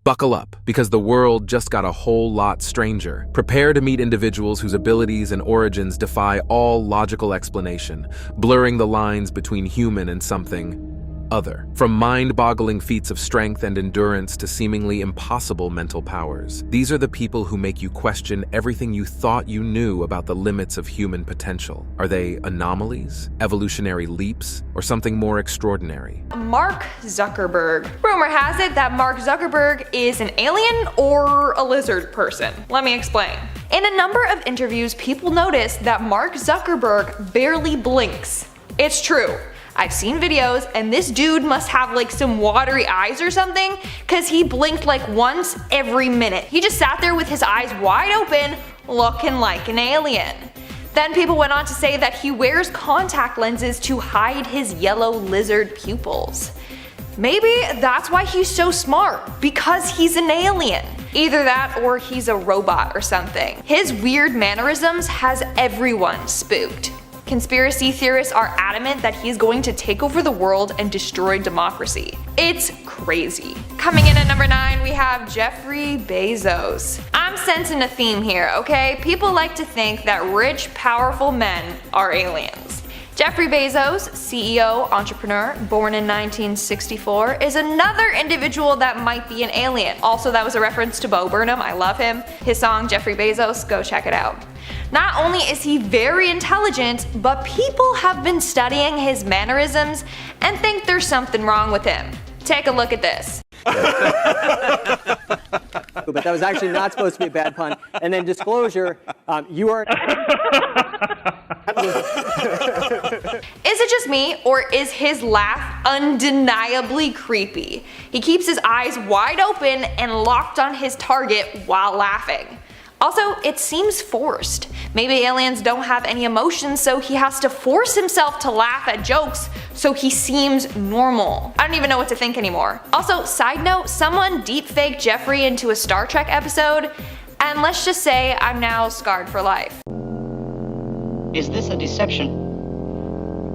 Buckle up, because the world just got a whole lot stranger. Prepare to meet individuals whose abilities and origins defy all logical explanation, blurring the lines between human and something other. From mind-boggling feats of strength and endurance to seemingly impossible mental powers. These are the people who make you question everything you thought you knew about the limits of human potential. Are they anomalies, evolutionary leaps, or something more extraordinary? Mark Zuckerberg. Rumor has it that Mark Zuckerberg is an alien or a lizard person. Let me explain. In a number of interviews, people notice that Mark Zuckerberg barely blinks. It's true. I've seen videos, and this dude must have like some watery eyes or something, cause he blinked like once every minute. He just sat there with his eyes wide open, looking like an alien. Then people went on to say that he wears contact lenses to hide his yellow lizard pupils. Maybe that's why he's so smart, because he's an alien. Either that or he's a robot or something. His weird mannerisms has everyone spooked. Conspiracy theorists are adamant that he's going to take over the world and destroy democracy. It's crazy. Coming in at number 9, we have Jeffrey Bezos. I'm sensing a theme here, okay? People like to think that rich, powerful men are aliens. Jeffrey Bezos, CEO, entrepreneur, born in 1964, is another individual that might be an alien. Also, that was a reference to Bo Burnham. I love him. His song, Jeffrey Bezos, go check it out. Not only is he very intelligent, but people have been studying his mannerisms and think there's something wrong with him. Take a look at this. But that was actually not supposed to be a bad pun. And then disclosure, you are... Is it just me, or is his laugh undeniably creepy? He keeps his eyes wide open and locked on his target while laughing. Also, it seems forced. Maybe aliens don't have any emotions, so he has to force himself to laugh at jokes so he seems normal. I don't even know what to think anymore. Also, side note, someone deepfaked Jeffrey into a Star Trek episode, and let's just say I'm now scarred for life. Is this a deception?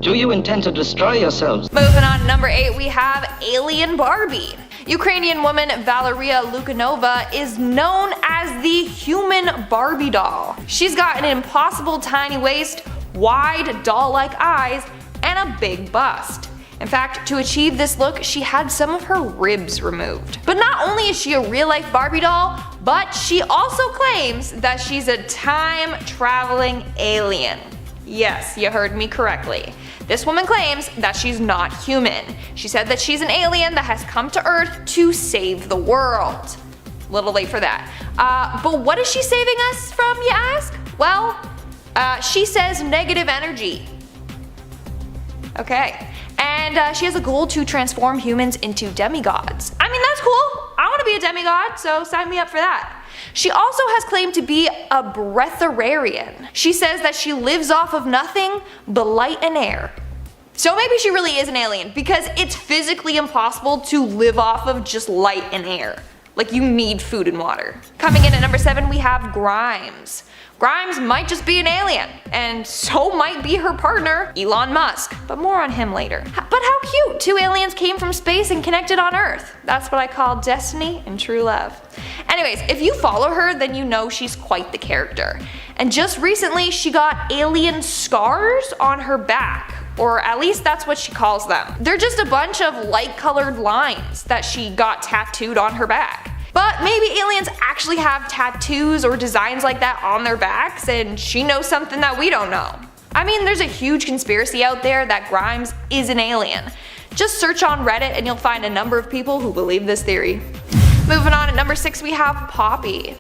Do you intend to destroy yourselves? Moving on to number 8, we have Alien Barbie. Ukrainian woman Valeria Lukanova is known as the human Barbie doll. She's got an impossible tiny waist, wide doll-like eyes, and a big bust. In fact, to achieve this look, she had some of her ribs removed. But not only is she a real-life Barbie doll, but she also claims that she's a time-traveling alien. Yes, you heard me correctly. This woman claims that she's not human. She said that she's an alien that has come to Earth to save the world. Little late for that. But what is she saving us from, you ask? Well, she says negative energy. Okay. And she has a goal to transform humans into demigods. I mean, that's cool. I want to be a demigod, so sign me up for that. She also has claimed to be a breatharian. She says that she lives off of nothing but light and air. So maybe she really is an alien, because it's physically impossible to live off of just light and air. Like, you need food and water. Coming in at number 7, we have Grimes. Grimes might just be an alien, and so might be her partner, Elon Musk, but more on him later. But how cute! 2 aliens came from space and connected on Earth. That's what I call destiny and true love. Anyways, if you follow her, then you know she's quite the character. And just recently, she got alien scars on her back. Or at least that's what she calls them. They're just a bunch of light-colored lines that she got tattooed on her back. But maybe aliens actually have tattoos or designs like that on their backs, and she knows something that we don't know. I mean, there's a huge conspiracy out there that Grimes is an alien. Just search on Reddit and you'll find a number of people who believe this theory. Moving on, at number 6 we have Poppy.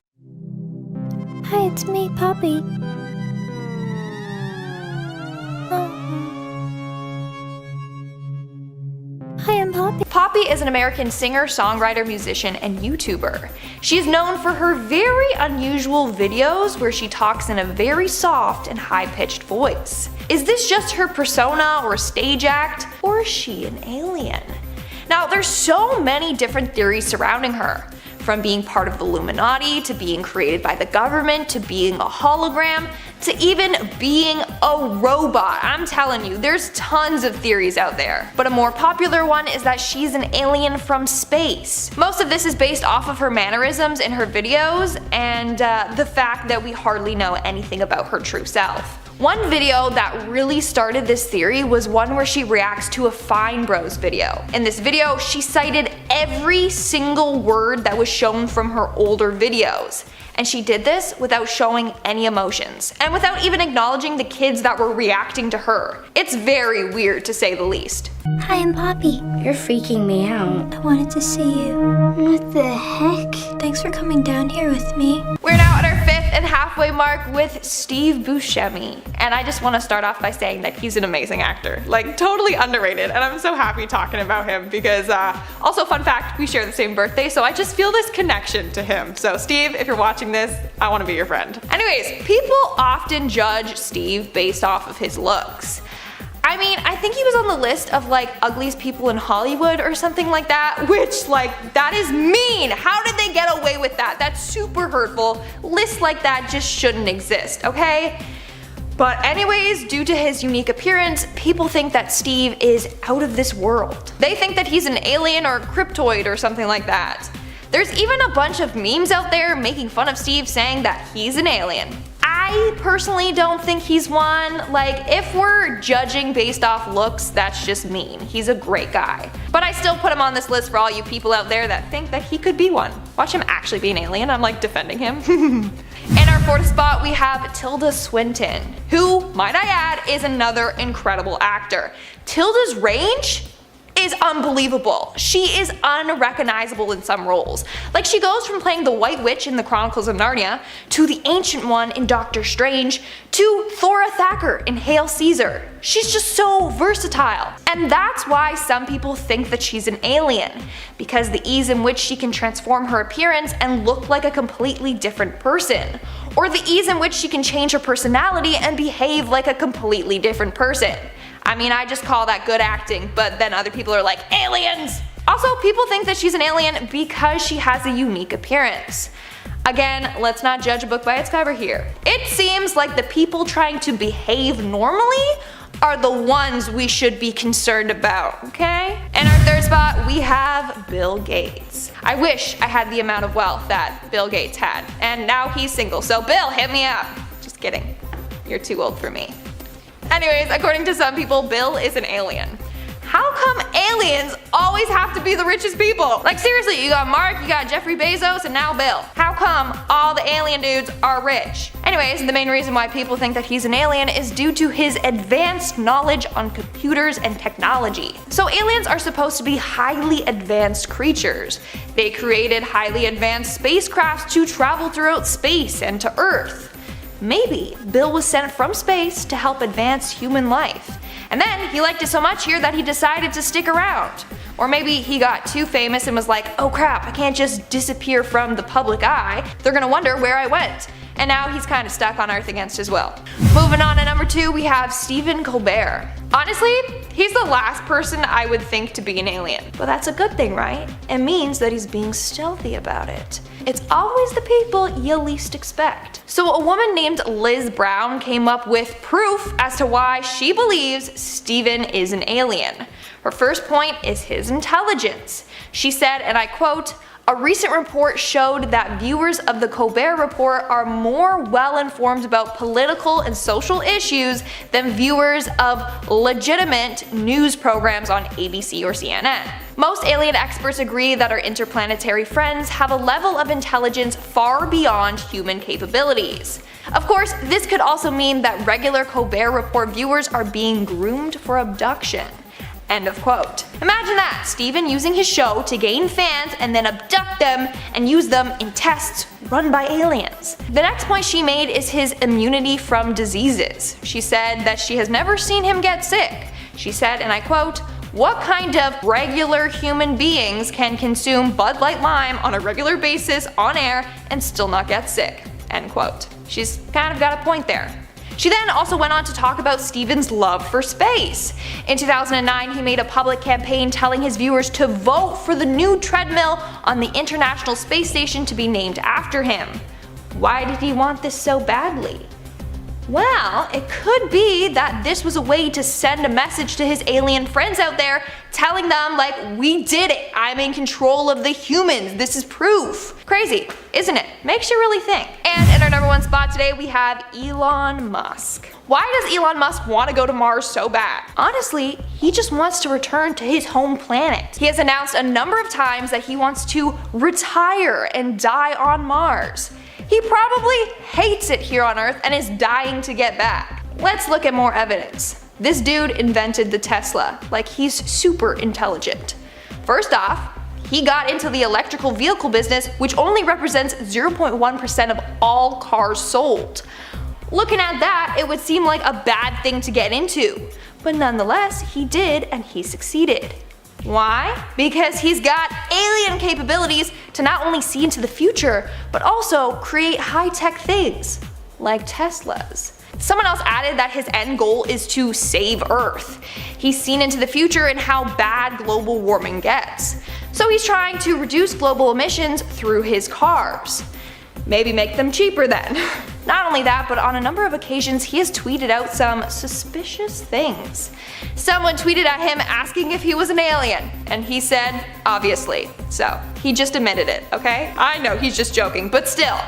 Hi, it's me, Poppy. Hi, I'm Poppy. Poppy is an American singer, songwriter, musician, and YouTuber. She is known for her very unusual videos where she talks in a very soft and high-pitched voice. Is this just her persona or a stage act, or is she an alien? Now, there's so many different theories surrounding her. From being part of the Illuminati, to being created by the government, to being a hologram, to even being a robot. I'm telling you, there's tons of theories out there. But a more popular one is that she's an alien from space. Most of this is based off of her mannerisms in her videos and the fact that we hardly know anything about her true self. One video that really started this theory was one where she reacts to a Fine Bros video. In this video, she cited every single word that was shown from her older videos. And she did this without showing any emotions, and without even acknowledging the kids that were reacting to her. It's very weird to say the least. Hi, I'm Poppy. You're freaking me out. I wanted to see you. What the heck? Thanks for coming down here with me. We're now at our 5th and halfway mark with Steve Buscemi. And I just want to start off by saying that he's an amazing actor. Like, totally underrated, and I'm so happy talking about him because, also fun fact, we share the same birthday, so I just feel this connection to him. So Steve, if you're watching this, I want to be your friend. Anyways, people often judge Steve based off of his looks. I mean, I think he was on the list of like ugliest people in Hollywood or something like that, which like, that is mean. How did they get away with that? That's super hurtful. Lists like that just shouldn't exist, okay? But anyways, due to his unique appearance, people think that Steve is out of this world. They think that he's an alien or a cryptoid or something like that. There's even a bunch of memes out there making fun of Steve saying that he's an alien. I personally don't think he's one. Like, if we're judging based off looks, that's just mean. He's a great guy. But I still put him on this list for all you people out there that think that he could be one. Watch him actually be an alien. I'm like defending him. In our 4th spot, we have Tilda Swinton, who, might I add, is another incredible actor. Tilda's range is unbelievable. She is unrecognizable in some roles. Like, she goes from playing the White Witch in the Chronicles of Narnia, to the Ancient One in Doctor Strange, to Thora Thacker in Hail Caesar. She's just so versatile. And that's why some people think that she's an alien, because the ease in which she can transform her appearance and look like a completely different person, or the ease in which she can change her personality and behave like a completely different person. I mean, I just call that good acting, but then other people are like, aliens! Also, people think that she's an alien because she has a unique appearance. Again, let's not judge a book by its cover here. It seems like the people trying to behave normally are the ones we should be concerned about, okay? In our 3rd spot, we have Bill Gates. I wish I had the amount of wealth that Bill Gates had, and now he's single, so Bill, hit me up. Just kidding. You're too old for me. Anyways, according to some people, Bill is an alien. How come aliens always have to be the richest people? Like, seriously, you got Mark, you got Jeffrey Bezos, and now Bill. How come all the alien dudes are rich? Anyways, the main reason why people think that he's an alien is due to his advanced knowledge on computers and technology. So aliens are supposed to be highly advanced creatures. They created highly advanced spacecrafts to travel throughout space and to Earth. Maybe Bill was sent from space to help advance human life. And then he liked it so much here that he decided to stick around. Or maybe he got too famous and was like, oh crap, I can't just disappear from the public eye. They're gonna wonder where I went. And now he's kind of stuck on Earth against his will. Moving on to number 2, we have Stephen Colbert. Honestly, he's the last person I would think to be an alien. But that's a good thing, right? It means that he's being stealthy about it. It's always the people you least expect. So a woman named Liz Brown came up with proof as to why she believes Stephen is an alien. Her first point is his intelligence. She said, and I quote, "A recent report showed that viewers of the Colbert Report are more well-informed about political and social issues than viewers of legitimate news programs on ABC or CNN. Most alien experts agree that our interplanetary friends have a level of intelligence far beyond human capabilities. Of course, this could also mean that regular Colbert Report viewers are being groomed for abduction." End of quote. Imagine that, Stephen using his show to gain fans and then abduct them and use them in tests run by aliens. The next point she made is his immunity from diseases. She said that she has never seen him get sick. She said, and I quote, "What kind of regular human beings can consume Bud Light Lime on a regular basis on air and still not get sick?" End quote. She's kind of got a point there. She then also went on to talk about Stephen's love for space. In 2009, he made a public campaign telling his viewers to vote for the new treadmill on the International Space Station to be named after him. Why did he want this so badly? Well, it could be that this was a way to send a message to his alien friends out there, telling them like, we did it, I'm in control of the humans, this is proof. Crazy, isn't it? Makes you really think. And in our number 1 spot today, we have Elon Musk. Why does Elon Musk want to go to Mars so bad? Honestly, he just wants to return to his home planet. He has announced a number of times that he wants to retire and die on Mars. He probably hates it here on Earth and is dying to get back. Let's look at more evidence. This dude invented the Tesla, like he's super intelligent. First off, he got into the electrical vehicle business, which only represents 0.1% of all cars sold. Looking at that, it would seem like a bad thing to get into. But nonetheless, he did, and he succeeded. Why? Because he's got alien capabilities to not only see into the future, but also create high-tech things, like Teslas. Someone else added that his end goal is to save Earth. He's seen into the future and how bad global warming gets. So he's trying to reduce global emissions through his cars. Maybe make them cheaper then. Not only that, but on a number of occasions he has tweeted out some suspicious things. Someone tweeted at him asking if he was an alien, and he said, obviously. So, he just admitted it, okay? I know he's just joking, but still.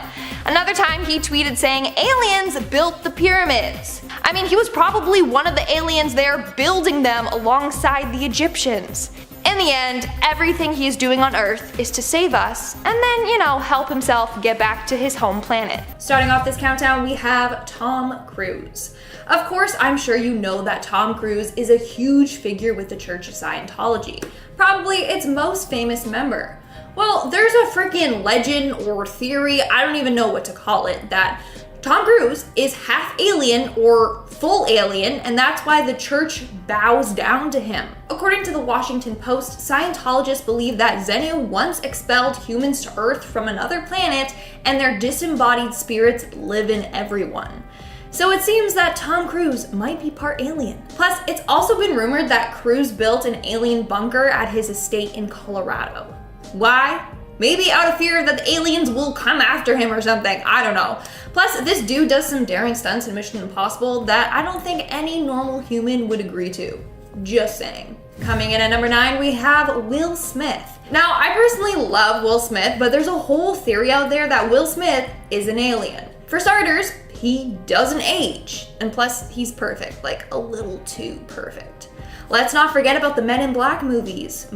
Another time he tweeted saying aliens built the pyramids. I mean, he was probably one of the aliens there building them alongside the Egyptians. In the end, everything he's doing on Earth is to save us, and then, help himself get back to his home planet. Starting off this countdown, we have Tom Cruise. Of course, I'm sure you know that Tom Cruise is a huge figure with the Church of Scientology, probably its most famous member. Well, there's a freaking legend or theory, I don't even know what to call it, that Tom Cruise is half alien or full alien, and that's why the church bows down to him. According to the Washington Post, Scientologists believe that Xenu once expelled humans to Earth from another planet, and their disembodied spirits live in everyone. So it seems that Tom Cruise might be part alien. Plus, it's also been rumored that Cruise built an alien bunker at his estate in Colorado. Why? Maybe out of fear that the aliens will come after him or something, I don't know. Plus, this dude does some daring stunts in Mission Impossible that I don't think any normal human would agree to. Just saying. Coming in at number 9, we have Will Smith. Now, I personally love Will Smith, but there's a whole theory out there that Will Smith is an alien. For starters, he doesn't age, and plus he's perfect, like a little too perfect. Let's not forget about the Men in Black movies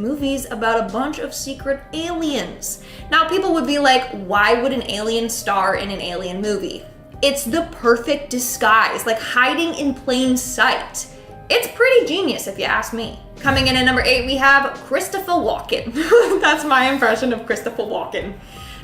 about a bunch of secret aliens. Now people would be like, why would an alien star in an alien movie? It's the perfect disguise, like hiding in plain sight. It's pretty genius if you ask me. Coming in at number 8, we have Christopher Walken. That's my impression of Christopher Walken.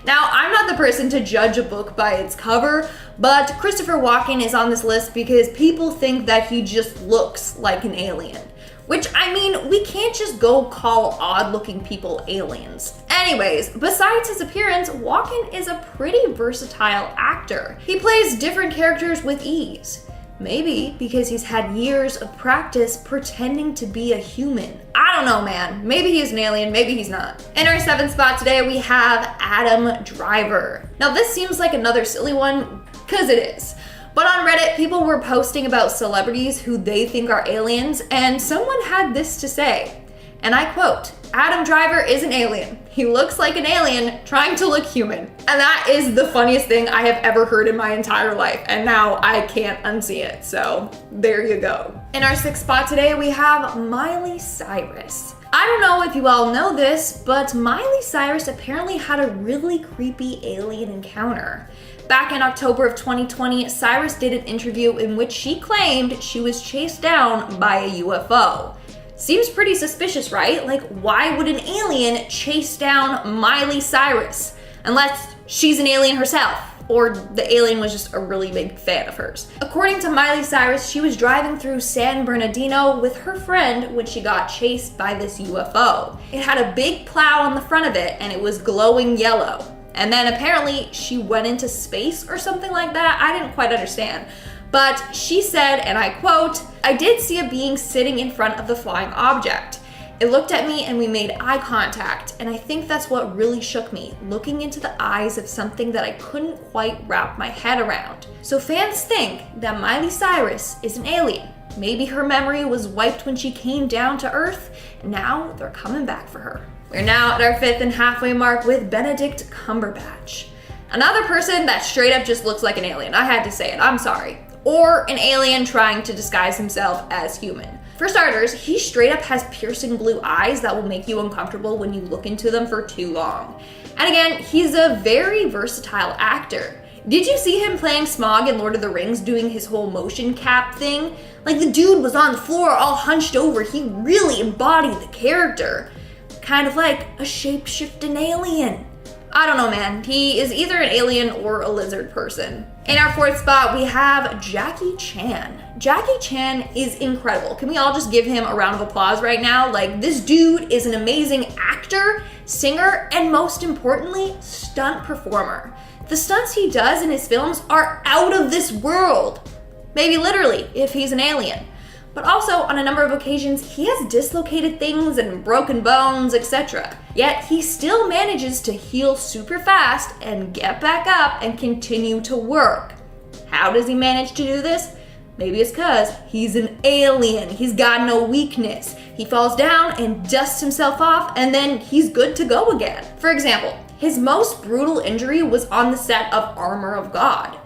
Now, I'm not the person to judge a book by its cover, but Christopher Walken is on this list because people think that he just looks like an alien. Which, I mean, we can't just go call odd-looking people aliens. Anyways, besides his appearance, Walken is a pretty versatile actor. He plays different characters with ease. Maybe because he's had years of practice pretending to be a human. I don't know, man. Maybe he's an alien, maybe he's not. In our 7th spot today, we have Adam Driver. Now this seems like another silly one, cause it is. But on Reddit, people were posting about celebrities who they think are aliens, and someone had this to say, and I quote, "Adam Driver is an alien. He looks like an alien trying to look human." And that is the funniest thing I have ever heard in my entire life, and now I can't unsee it, so there you go. In our 6th spot today, we have Miley Cyrus. I don't know if you all know this, but Miley Cyrus apparently had a really creepy alien encounter. Back in October of 2020, Cyrus did an interview in which she claimed she was chased down by a UFO. Seems pretty suspicious, right? Like, why would an alien chase down Miley Cyrus? Unless she's an alien herself, or the alien was just a really big fan of hers. According to Miley Cyrus, she was driving through San Bernardino with her friend when she got chased by this UFO. It had a big plow on the front of it, and it was glowing yellow. And then apparently she went into space or something like that. I didn't quite understand. But she said, and I quote, "I did see a being sitting in front of the flying object. It looked at me and we made eye contact, and I think that's what really shook me, looking into the eyes of something that I couldn't quite wrap my head around. So fans think that Miley Cyrus is an alien. Maybe her memory was wiped when she came down to Earth, and now they're coming back for her. We're now at our 5th and halfway mark with Benedict Cumberbatch. Another person that straight up just looks like an alien. I had to say it, I'm sorry. Or an alien trying to disguise himself as human. For starters, he straight up has piercing blue eyes that will make you uncomfortable when you look into them for too long. And again, he's a very versatile actor. Did you see him playing Smaug in Lord of the Rings doing his whole motion cap thing? Like, the dude was on the floor all hunched over. He really embodied the character. Kind of like a shape-shifting alien. I don't know, man. He is either an alien or a lizard person. In our 4th spot, we have Jackie Chan. Jackie Chan is incredible. Can we all just give him a round of applause right now? Like, this dude is an amazing actor, singer, and most importantly, stunt performer. The stunts he does in his films are out of this world. Maybe literally, if he's an alien. But also, on a number of occasions, he has dislocated things and broken bones, etc. Yet, he still manages to heal super fast and get back up and continue to work. How does he manage to do this? Maybe it's because he's an alien. He's got no weakness. He falls down and dusts himself off, and then he's good to go again. For example, his most brutal injury was on the set of Armor of God.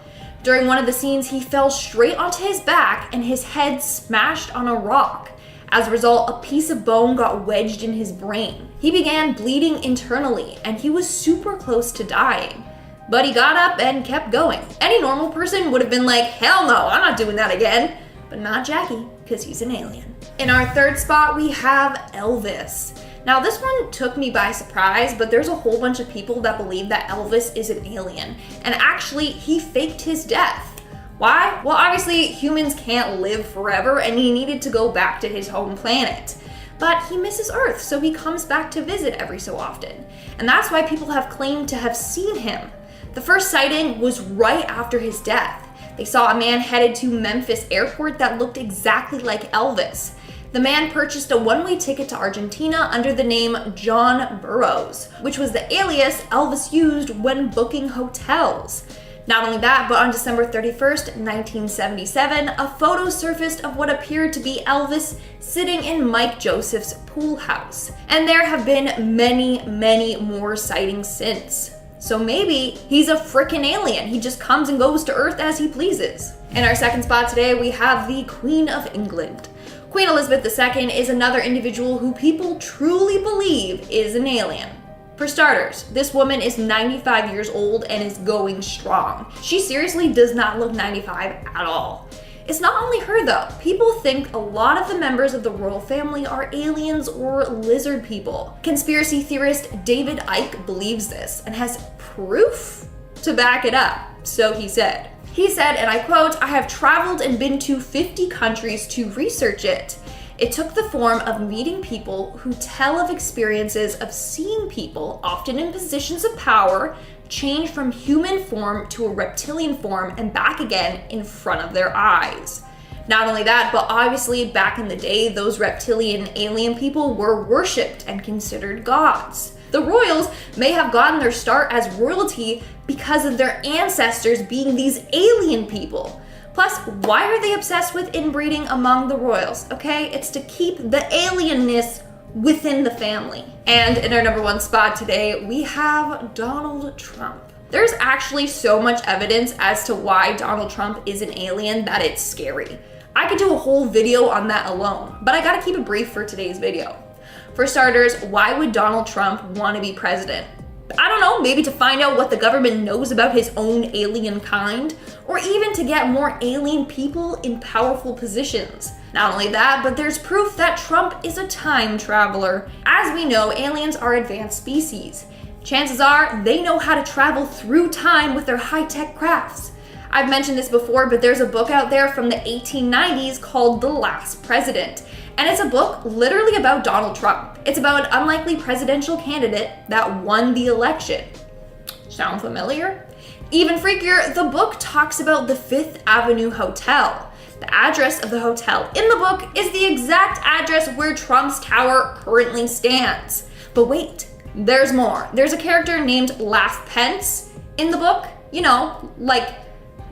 During one of the scenes, he fell straight onto his back and his head smashed on a rock. As a result, a piece of bone got wedged in his brain. He began bleeding internally, and he was super close to dying. But he got up and kept going. Any normal person would have been like, hell no, I'm not doing that again. But not Jackie, because he's an alien. In our 3rd spot, we have Elvis. Now, this one took me by surprise, but there's a whole bunch of people that believe that Elvis is an alien. And actually, he faked his death. Why? Well, obviously, humans can't live forever, and he needed to go back to his home planet. But he misses Earth, so he comes back to visit every so often. And that's why people have claimed to have seen him. The first sighting was right after his death. They saw a man headed to Memphis airport that looked exactly like Elvis. The man purchased a one-way ticket to Argentina under the name John Burroughs, which was the alias Elvis used when booking hotels. Not only that, but on December 31st, 1977, a photo surfaced of what appeared to be Elvis sitting in Mike Joseph's pool house. And there have been many, many more sightings since. So maybe he's a frickin' alien. He just comes and goes to Earth as he pleases. In our 2nd spot today, we have the Queen of England. Queen Elizabeth II is another individual who people truly believe is an alien. For starters, this woman is 95 years old and is going strong. She seriously does not look 95 at all. It's not only her though. People think a lot of the members of the royal family are aliens or lizard people. Conspiracy theorist David Icke believes this and has proof to back it up. So he said, and I quote, "I have traveled and been to 50 countries to research it. It took the form of meeting people who tell of experiences of seeing people, often in positions of power, change from human form to a reptilian form and back again in front of their eyes." Not only that, but obviously back in the day, those reptilian alien people were worshipped and considered gods. The royals may have gotten their start as royalty because of their ancestors being these alien people. Plus, why are they obsessed with inbreeding among the royals? Okay, it's to keep the alienness within the family. And in our number 1 spot today, we have Donald Trump. There's actually so much evidence as to why Donald Trump is an alien that it's scary. I could do a whole video on that alone, but I gotta keep it brief for today's video. For starters, why would Donald Trump want to be president? I don't know, maybe to find out what the government knows about his own alien kind, or even to get more alien people in powerful positions. Not only that, but there's proof that Trump is a time traveler. As we know, aliens are advanced species. Chances are they know how to travel through time with their high-tech crafts. I've mentioned this before, but there's a book out there from the 1890s called The Last President. And it's a book literally about Donald Trump. It's about an unlikely presidential candidate that won the election. Sound familiar? Even freakier, the book talks about the Fifth Avenue Hotel. The address of the hotel in the book is the exact address where Trump's tower currently stands. But wait, there's more. There's a character named Laugh Pence in the book, you know, like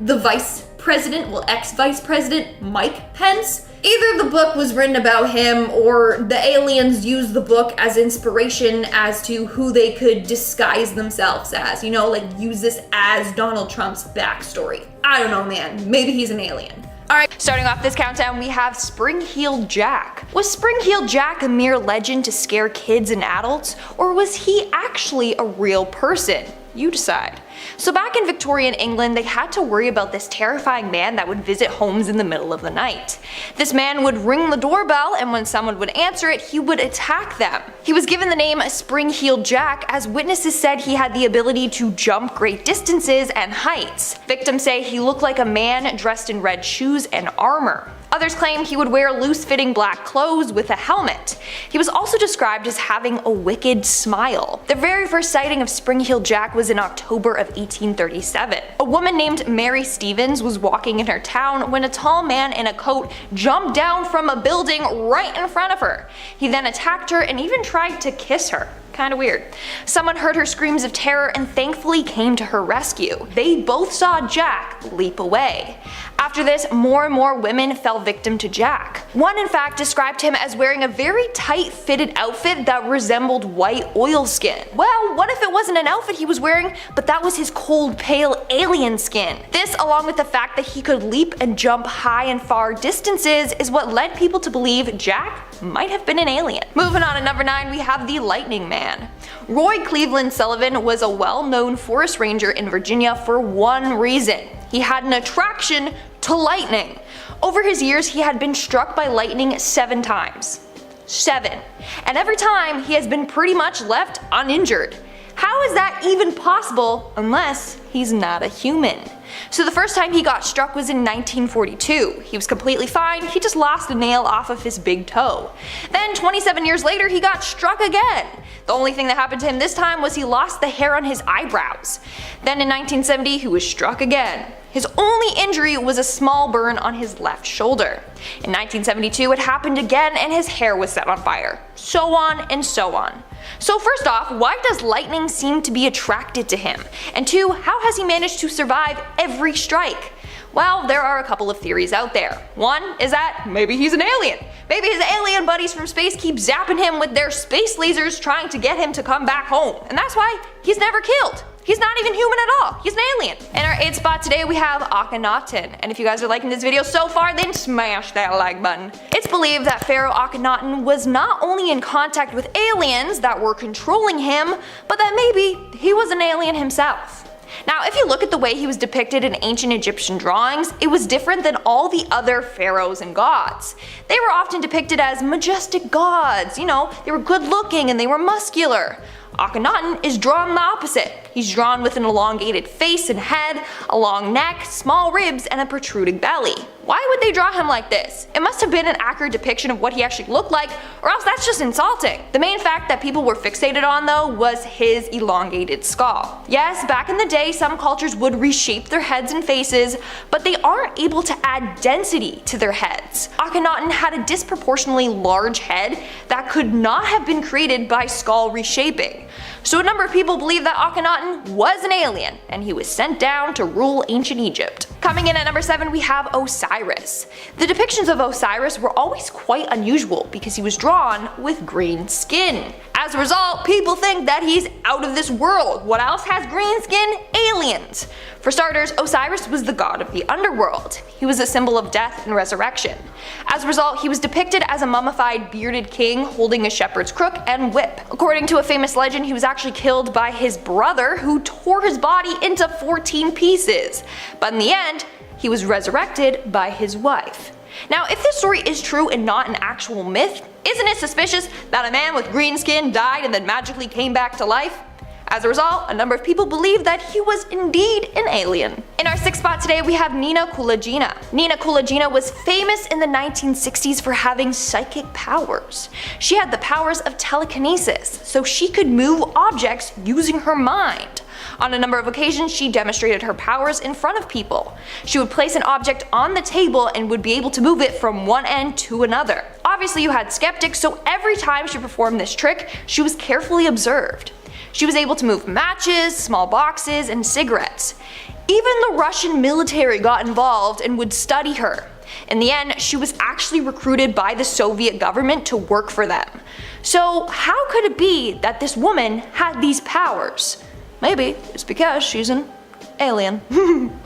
the vice president, well, ex-vice president Mike Pence. Either the book was written about him or the aliens used the book as inspiration as to who they could disguise themselves as, you know, like use this as Donald Trump's backstory. I don't know, man. Maybe he's an alien. Alright, starting off this countdown, we have Spring-Heeled Jack. Was Spring-Heeled Jack a mere legend to scare kids and adults, or was he actually a real person? You decide. So back in Victorian England, they had to worry about this terrifying man that would visit homes in the middle of the night. This man would ring the doorbell, and when someone would answer it, he would attack them. He was given the name Spring-Heeled Jack as witnesses said he had the ability to jump great distances and heights. Victims say he looked like a man dressed in red shoes and armor. Others claim he would wear loose-fitting black clothes with a helmet. He was also described as having a wicked smile. The very first sighting of Spring-Heeled Jack was in October of 1837. A woman named Mary Stevens was walking in her town when a tall man in a coat jumped down from a building right in front of her. He then attacked her and even tried to kiss her. Kinda weird. Someone heard her screams of terror and thankfully came to her rescue. They both saw Jack leap away. After this, more and more women fell victim to Jack. One in fact described him as wearing a very tight-fitted outfit that resembled white oilskin. Well, what if it wasn't an outfit he was wearing, but that was his cold, pale alien skin? This, along with the fact that he could leap and jump high and far distances, is what led people to believe Jack might have been an alien. Moving on to number 9, we have the Lightning Man. Roy Cleveland Sullivan was a well-known forest ranger in Virginia for one reason. He had an attraction to lightning. Over his years, he had been struck by lightning 7 times. 7. And every time, he has been pretty much left uninjured. How is that even possible unless he's not a human? So the first time he got struck was in 1942. He was completely fine, he just lost a nail off of his big toe. Then 27 years later he got struck again. The only thing that happened to him this time was he lost the hair on his eyebrows. Then in 1970 he was struck again. His only injury was a small burn on his left shoulder. In 1972 it happened again and his hair was set on fire. So on and so on. So first off, why does lightning seem to be attracted to him? And 2, how has he managed to survive every strike? Well, there are a couple of theories out there. One is that maybe he's an alien. Maybe his alien buddies from space keep zapping him with their space lasers trying to get him to come back home. And that's why he's never killed. He's not even human at all. He's an alien. In our 8th spot today we have Akhenaten. And if you guys are liking this video so far, then smash that like button. It's believed that Pharaoh Akhenaten was not only in contact with aliens that were controlling him, but that maybe he was an alien himself. Now, if you look at the way he was depicted in ancient Egyptian drawings, it was different than all the other pharaohs and gods. They were often depicted as majestic gods, you know, they were good looking and they were muscular. Akhenaten is drawn the opposite. He's drawn with an elongated face and head, a long neck, small ribs, and a protruding belly. Why would they draw him like this? It must have been an accurate depiction of what he actually looked like, or else that's just insulting. The main fact that people were fixated on though was his elongated skull. Yes, back in the day some cultures would reshape their heads and faces, but they aren't able to add density to their heads. Akhenaten had a disproportionately large head that could not have been created by skull reshaping. So a number of people believe that Akhenaten was an alien, and he was sent down to rule ancient Egypt. Coming in at number 7 we have Osiris. The depictions of Osiris were always quite unusual because he was drawn with green skin. As a result, people think that he's out of this world. What else has green skin? Aliens. For starters, Osiris was the god of the underworld. He was a symbol of death and resurrection. As a result, he was depicted as a mummified bearded king holding a shepherd's crook and whip. According to a famous legend, he was actually killed by his brother who tore his body into 14 pieces. But in the end, he was resurrected by his wife. Now, if this story is true and not an actual myth, isn't it suspicious that a man with green skin died and then magically came back to life? As a result, a number of people believe that he was indeed an alien. In our 6th spot today, we have Nina Kulagina. Nina Kulagina was famous in the 1960s for having psychic powers. She had the powers of telekinesis, so she could move objects using her mind. On a number of occasions, she demonstrated her powers in front of people. She would place an object on the table and would be able to move it from one end to another. Obviously, you had skeptics, so every time she performed this trick, she was carefully observed. She was able to move matches, small boxes, and cigarettes. Even the Russian military got involved and would study her. In the end, she was actually recruited by the Soviet government to work for them. So how could it be that this woman had these powers? Maybe it's because she's an alien.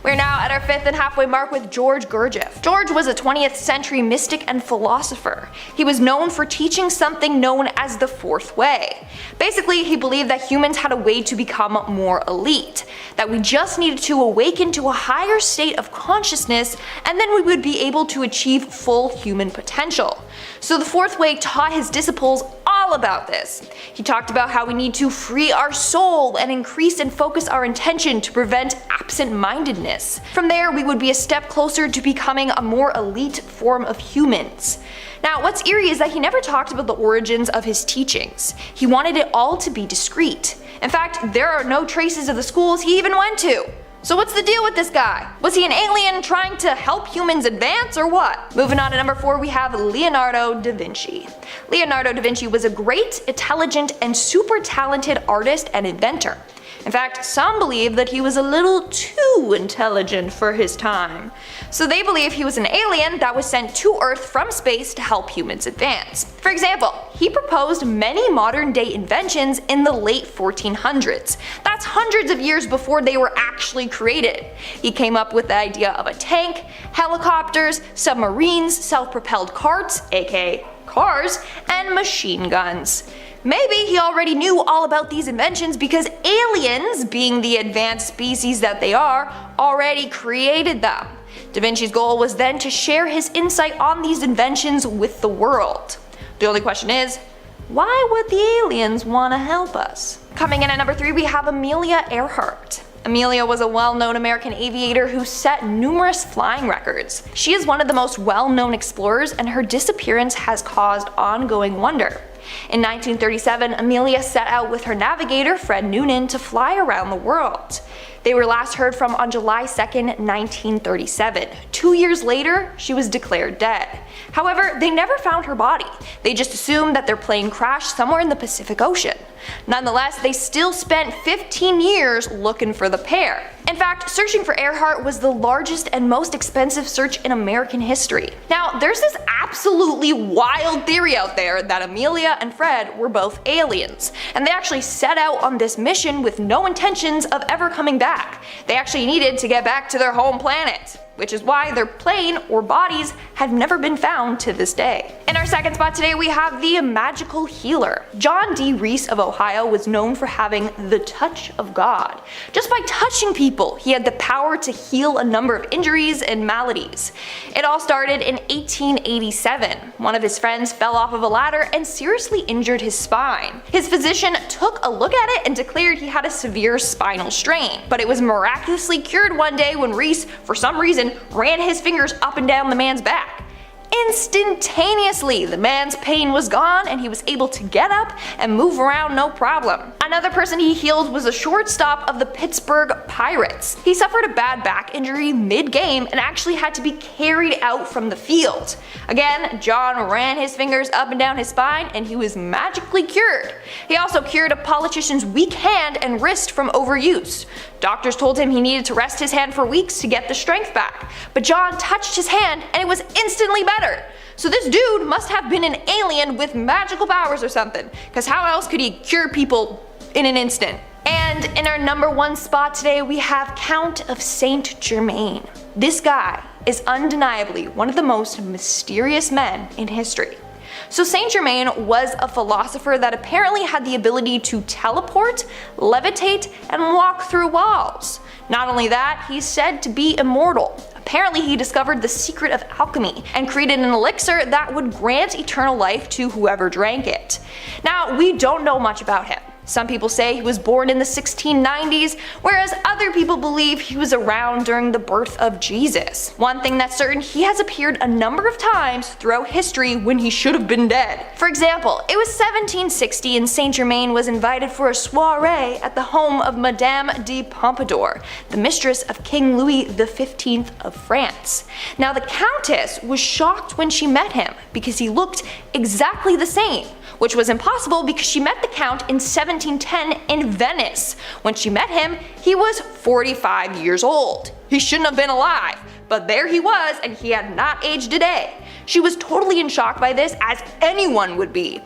We're now at our 5th and halfway mark with George Gurdjieff. George was a 20th century mystic and philosopher. He was known for teaching something known as the 4th way. Basically, he believed that humans had a way to become more elite, that we just needed to awaken to a higher state of consciousness, and then we would be able to achieve full human potential. So the 4th way taught his disciples all about this. He talked about how we need to free our soul and increase and focus our intention to prevent absent-mindedness. From there, we would be a step closer to becoming a more elite form of humans. Now, what's eerie is that he never talked about the origins of his teachings. He wanted it all to be discreet. In fact, there are no traces of the schools he even went to. So what's the deal with this guy? Was he an alien trying to help humans advance or what? Moving on to number 4, we have Leonardo da Vinci. Leonardo da Vinci was a great, intelligent, and super talented artist and inventor. In fact, some believe that he was a little too intelligent for his time. So they believe he was an alien that was sent to Earth from space to help humans advance. For example, he proposed many modern day inventions in the late 1400s. That's hundreds of years before they were actually created. He came up with the idea of a tank, helicopters, submarines, self-propelled carts, aka cars, and machine guns. Maybe he already knew all about these inventions because aliens, being the advanced species that they are, already created them. Da Vinci's goal was then to share his insight on these inventions with the world. The only question is, why would the aliens want to help us? Coming in at number 3, we have Amelia Earhart. Amelia was a well-known American aviator who set numerous flying records. She is one of the most well-known explorers, and her disappearance has caused ongoing wonder. In 1937, Amelia set out with her navigator, Fred Noonan, to fly around the world. They were last heard from on July 2nd, 1937. 2 years later, she was declared dead. However, they never found her body. They just assumed that their plane crashed somewhere in the Pacific Ocean. Nonetheless, they still spent 15 years looking for the pair. In fact, searching for Earhart was the largest and most expensive search in American history. Now, there's this absolutely wild theory out there that Amelia and Fred were both aliens, and they actually set out on this mission with no intentions of ever coming back. They actually needed to get back to their home planet, which is why their plane or bodies have never been found to this day. In our 2nd spot today, we have the magical healer. John D. Reese of Ohio was known for having the touch of God. Just by touching people, he had the power to heal a number of injuries and maladies. It all started in 1887. One of his friends fell off of a ladder and seriously injured his spine. His physician took a look at it and declared he had a severe spinal strain, but it was miraculously cured one day when Reese, for some reason, ran his fingers up and down the man's back. Instantaneously, the man's pain was gone and he was able to get up and move around no problem. Another person he healed was a shortstop of the Pittsburgh Pirates. He suffered a bad back injury mid-game and actually had to be carried out from the field. Again, John ran his fingers up and down his spine and he was magically cured. He also cured a politician's weak hand and wrist from overuse. Doctors told him he needed to rest his hand for weeks to get the strength back, but John touched his hand and it was instantly better. So this dude must have been an alien with magical powers or something, because how else could he cure people in an instant? And in our number 1 spot today, we have Count of Saint Germain. This guy is undeniably one of the most mysterious men in history. So Saint Germain was a philosopher that apparently had the ability to teleport, levitate, and walk through walls. Not only that, he's said to be immortal. Apparently he discovered the secret of alchemy and created an elixir that would grant eternal life to whoever drank it. Now, we don't know much about him. Some people say he was born in the 1690s, whereas other people believe he was around during the birth of Jesus. One thing that's certain, he has appeared a number of times throughout history when he should have been dead. For example, it was 1760 and Saint Germain was invited for a soiree at the home of Madame de Pompadour, the mistress of King Louis XV of France. Now the Countess was shocked when she met him because he looked exactly the same, which was impossible because she met the Count in 1710 in Venice. When she met him, he was 45 years old. He shouldn't have been alive, but there he was and he had not aged a day. She was totally in shock by this, as anyone would be.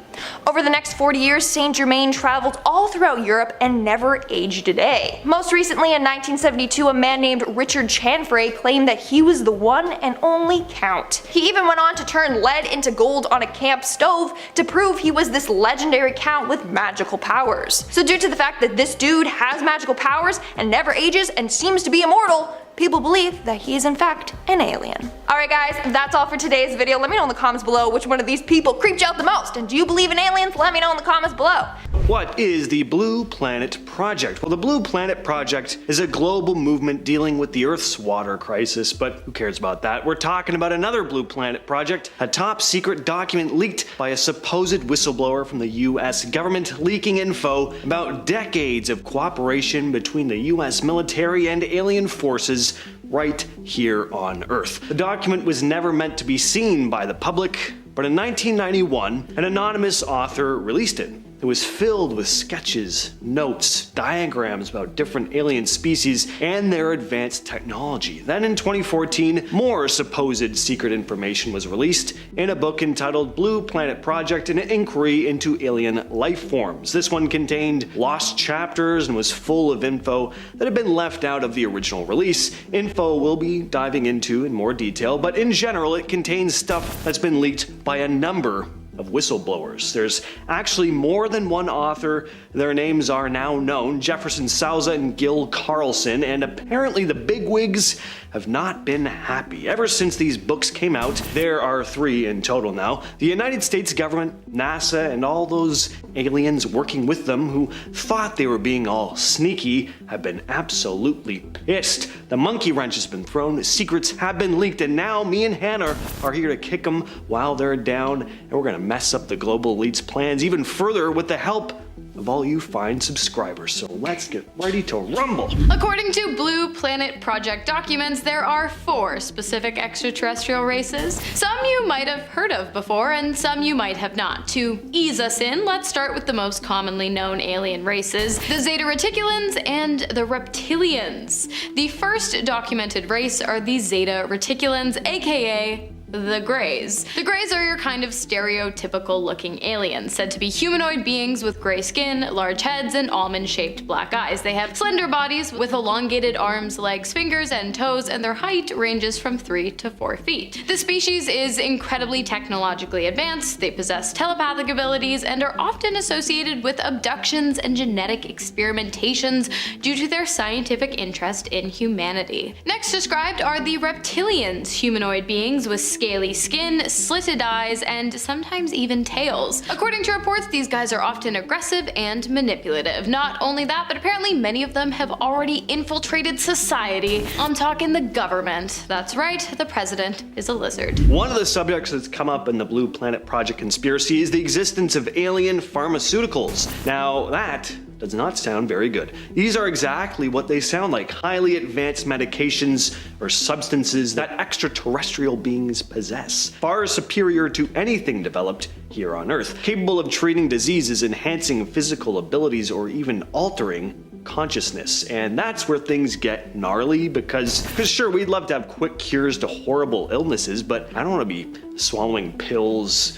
Over the next 40 years, Saint Germain traveled all throughout Europe and never aged a day. Most recently in 1972, a man named Richard Chanfray claimed that he was the one and only Count. He even went on to turn lead into gold on a camp stove to prove he was this legendary Count with magical powers. So due to the fact that this dude has magical powers and never ages and seems to be immortal, people believe that he is in fact an alien. Alright guys, that's all for today's video. Let me know in the comments below which one of these people creeped you out the most, and do you believe in aliens? Let me know in the comments below. What is the Blue Planet Project? Well, the Blue Planet Project is a global movement dealing with the Earth's water crisis, but who cares about that? We're talking about another Blue Planet Project, a top secret document leaked by a supposed whistleblower from the US government, leaking info about decades of cooperation between the US military and alien forces right here on Earth. The document was never meant to be seen by the public, but in 1991, an anonymous author released it. It was filled with sketches, notes, diagrams about different alien species and their advanced technology. Then in 2014, more supposed secret information was released in a book entitled Blue Planet Project: An Inquiry into Alien Life Forms. This one contained lost chapters and was full of info that had been left out of the original release. Info we'll be diving into in more detail, but in general it contains stuff that's been leaked by a number of whistleblowers. There's actually more than one author. Their names are now known: Jefferson Souza and Gil Carlson, and apparently the bigwigs have not been happy. Ever since these books came out, there are 3 in total now, the United States government, NASA, and all those aliens working with them who thought they were being all sneaky have been absolutely pissed. The monkey wrench has been thrown, secrets have been leaked, and now me and Hannah are here to kick them while they're down, and we're gonna mess up the global elite's plans even further with the help of all you fine subscribers. So let's get ready to rumble. According to Blue Planet Project documents, there are 4 specific extraterrestrial races. Some you might have heard of before, and some you might have not. To ease us in, let's start with the most commonly known alien races: the Zeta Reticulans and the Reptilians. The first documented race are the Zeta Reticulans, aka the Greys. The Greys are your kind of stereotypical looking aliens, said to be humanoid beings with gray skin, large heads, and almond-shaped black eyes. They have slender bodies with elongated arms, legs, fingers, and toes, and their height ranges from 3 to 4 feet. The species is incredibly technologically advanced, they possess telepathic abilities, and are often associated with abductions and genetic experimentations due to their scientific interest in humanity. Next described are the Reptilians, humanoid beings with scaly skin, slitted eyes, and sometimes even tails. According to reports, these guys are often aggressive and manipulative. Not only that, but apparently many of them have already infiltrated society. I'm talking the government. That's right, the president is a lizard. One of the subjects that's come up in the Blue Planet Project conspiracy is the existence of alien pharmaceuticals. Now that does not sound very good. These are exactly what they sound like: highly advanced medications or substances that extraterrestrial beings possess, far superior to anything developed here on Earth, capable of treating diseases, enhancing physical abilities, or even altering consciousness. And that's where things get gnarly, because sure, we'd love to have quick cures to horrible illnesses, but I don't want to be swallowing pills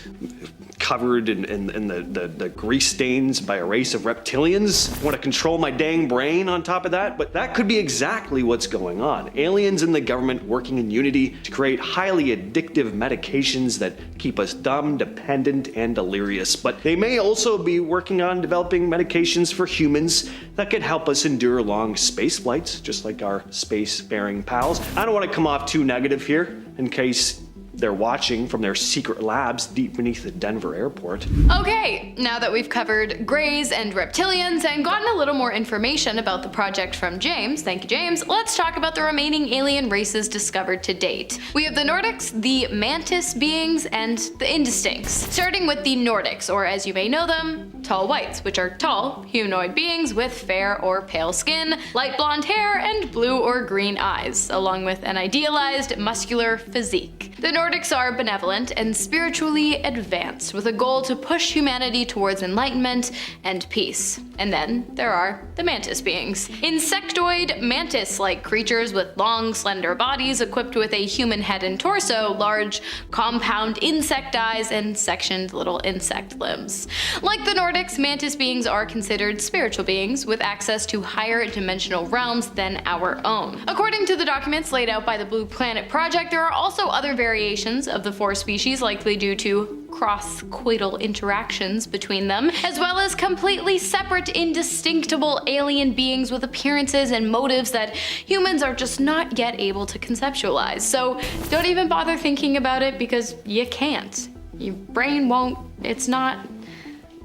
covered in the grease stains by a race of reptilians. I want to control my dang brain on top of that, but that could be exactly what's going on. Aliens and the government working in unity to create highly addictive medications that keep us dumb, dependent, and delirious. But they may also be working on developing medications for humans that could help us endure long space flights, just like our spacefaring pals. I don't want to come off too negative here, in case they're watching from their secret labs deep beneath the Denver airport. Okay, now that we've covered greys and reptilians and gotten a little more information about the project from James, thank you James, let's talk about the remaining alien races discovered to date. We have the Nordics, the mantis beings, and the indistincts. Starting with the Nordics, or as you may know them, tall whites, which are tall, humanoid beings with fair or pale skin, light blonde hair, and blue or green eyes, along with an idealized muscular physique. The Nordics are benevolent and spiritually advanced, with a goal to push humanity towards enlightenment and peace. And then there are the mantis beings. Insectoid, mantis-like creatures with long, slender bodies equipped with a human head and torso, large, compound insect eyes, and sectioned little insect limbs. Like the Nordics, mantis beings are considered spiritual beings with access to higher dimensional realms than our own. According to the documents laid out by the Blue Planet Project, there are also other variations of the four species, likely due to cross-coital interactions between them, as well as completely separate, indistinguishable alien beings with appearances and motives that humans are just not yet able to conceptualize. So don't even bother thinking about it, because you can't. Your brain won't,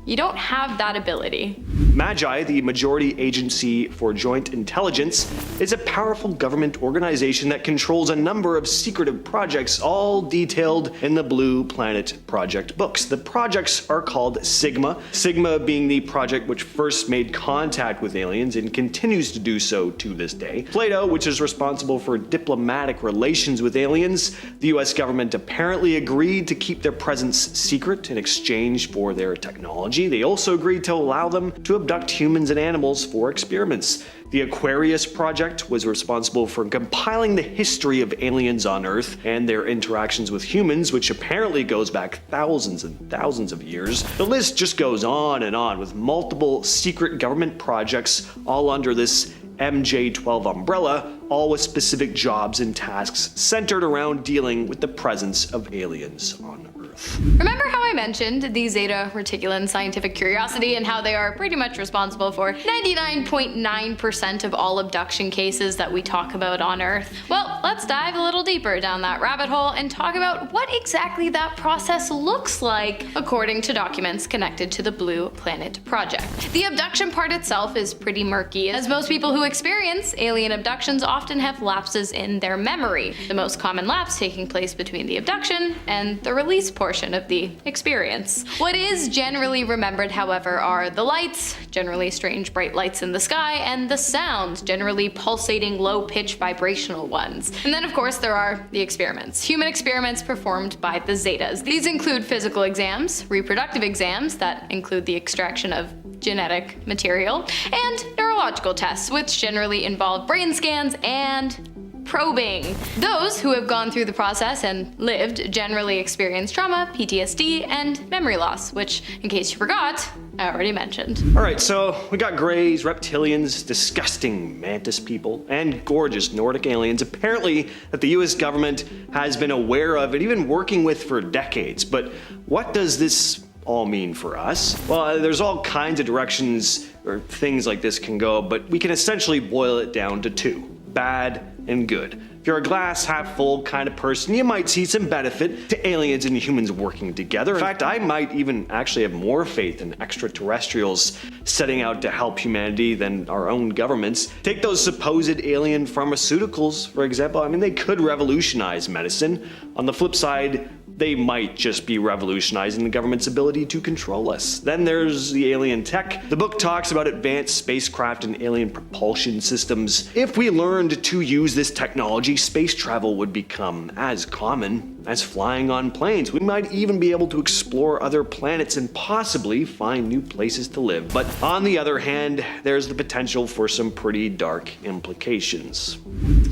you don't have that ability. MAGI, the Majority Agency for Joint Intelligence, is a powerful government organization that controls a number of secretive projects, all detailed in the Blue Planet Project books. The projects are called Sigma, Sigma being the project which first made contact with aliens and continues to do so to this day. Plato, which is responsible for diplomatic relations with aliens. The US government apparently agreed to keep their presence secret in exchange for their technology. They also agreed to allow them to abduct humans and animals for experiments. The Aquarius Project was responsible for compiling the history of aliens on Earth and their interactions with humans, which apparently goes back thousands and thousands of years. The list just goes on, with multiple secret government projects all under this MJ-12 umbrella, all with specific jobs and tasks centered around dealing with the presence of aliens on Earth. Remember how I mentioned the Zeta Reticulan scientific curiosity and how they are pretty much responsible for 99.9% of all abduction cases that we talk about on Earth? Well, let's dive a little deeper down that rabbit hole and talk about what exactly that process looks like according to documents connected to the Blue Planet Project. The abduction part itself is pretty murky, as most people who experience alien abductions often have lapses in their memory, the most common lapse taking place between the abduction and the release portion of the experience. What is generally remembered, however, are the lights, generally strange bright lights in the sky, and the sounds, generally pulsating low-pitch vibrational ones. And then of course there are the experiments. Human experiments performed by the Zetas. These include physical exams, reproductive exams that include the extraction of genetic material, and neurological tests, which generally involve brain scans and probing. Those who have gone through the process and lived generally experience trauma, PTSD, and memory loss, which, in case you forgot, I already mentioned. Alright, so we got greys, reptilians, disgusting mantis people, and gorgeous Nordic aliens, apparently that the US government has been aware of and even working with for decades. But what does this all mean for us? Well, there's all kinds of directions or things like this can go, but we can essentially boil it down to two: bad and good. If you're a glass half full kind of person, you might see some benefit to aliens and humans working together. In fact, I might even actually have more faith in extraterrestrials setting out to help humanity than our own governments. Take those supposed alien pharmaceuticals, for example. I mean, they could revolutionize medicine. On the flip side, they might just be revolutionizing the government's ability to control us. Then there's the alien tech. The book talks about advanced spacecraft and alien propulsion systems. If we learned to use this technology, space travel would become as common as flying on planes. We might even be able to explore other planets and possibly find new places to live. But on the other hand, there's the potential for some pretty dark implications.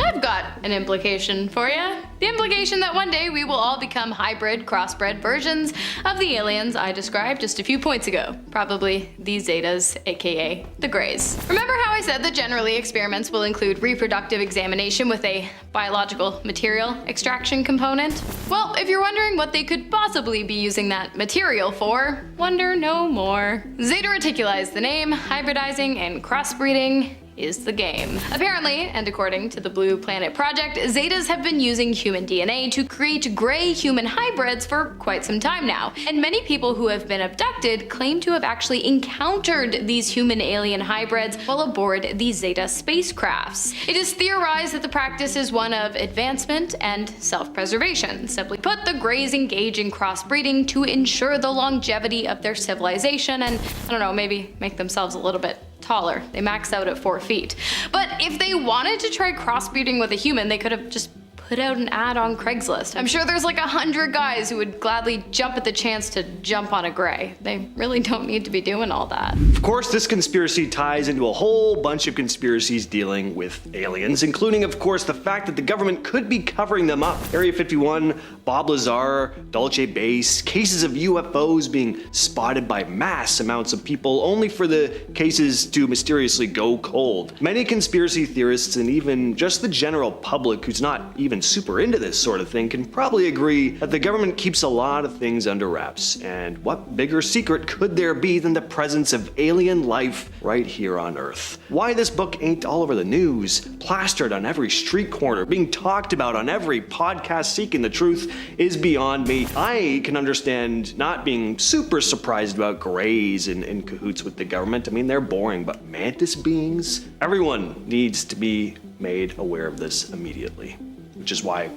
I've got an implication for you. The implication that one day we will all become hybrid, crossbred versions of the aliens I described just a few points ago. Probably the Zetas, aka the Greys. Remember how I said that generally experiments will include reproductive examination with a biological material extraction component? Well, if you're wondering what they could possibly be using that material for, wonder no more. Zeta Reticuli is the name. Hybridizing and crossbreeding is the game. Apparently, and according to the Blue Planet Project, Zetas have been using human DNA to create gray human hybrids for quite some time now, and many people who have been abducted claim to have actually encountered these human-alien hybrids while aboard the Zeta spacecrafts. It is theorized that the practice is one of advancement and self-preservation. Simply put, the Greys engage in crossbreeding to ensure the longevity of their civilization and, I don't know, maybe make themselves a little bit taller. They max out at 4 feet. But if they wanted to try crossbreeding with a human, they could have just put out an ad on Craigslist. I'm sure there's like 100 guys who would gladly jump at the chance to jump on a Grey. They really don't need to be doing all that. Of course, this conspiracy ties into a whole bunch of conspiracies dealing with aliens, including, of course, the fact that the government could be covering them up. Area 51, Bob Lazar, Dulce Base, cases of UFOs being spotted by mass amounts of people, only for the cases to mysteriously go cold. Many conspiracy theorists and even just the general public who's not even super into this sort of thing can probably agree that the government keeps a lot of things under wraps, and what bigger secret could there be than the presence of alien life right here on Earth? Why this book ain't all over the news, plastered on every street corner, being talked about on every podcast seeking the truth is beyond me. I can understand not being super surprised about Greys in cahoots with the government. I mean, they're boring, but mantis beings? Everyone needs to be made aware of this immediately, which is why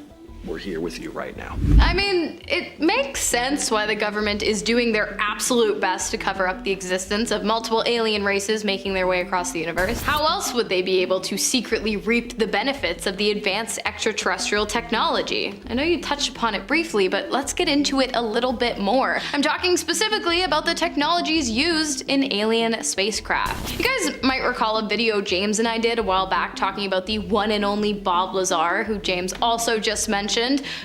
we're here with you right now. I mean, it makes sense why the government is doing their absolute best to cover up the existence of multiple alien races making their way across the universe. How else would they be able to secretly reap the benefits of the advanced extraterrestrial technology? I know you touched upon it briefly, but let's get into it a little bit more. I'm talking specifically about the technologies used in alien spacecraft. You guys might recall a video James and I did a while back talking about the one and only Bob Lazar, who James also just mentioned,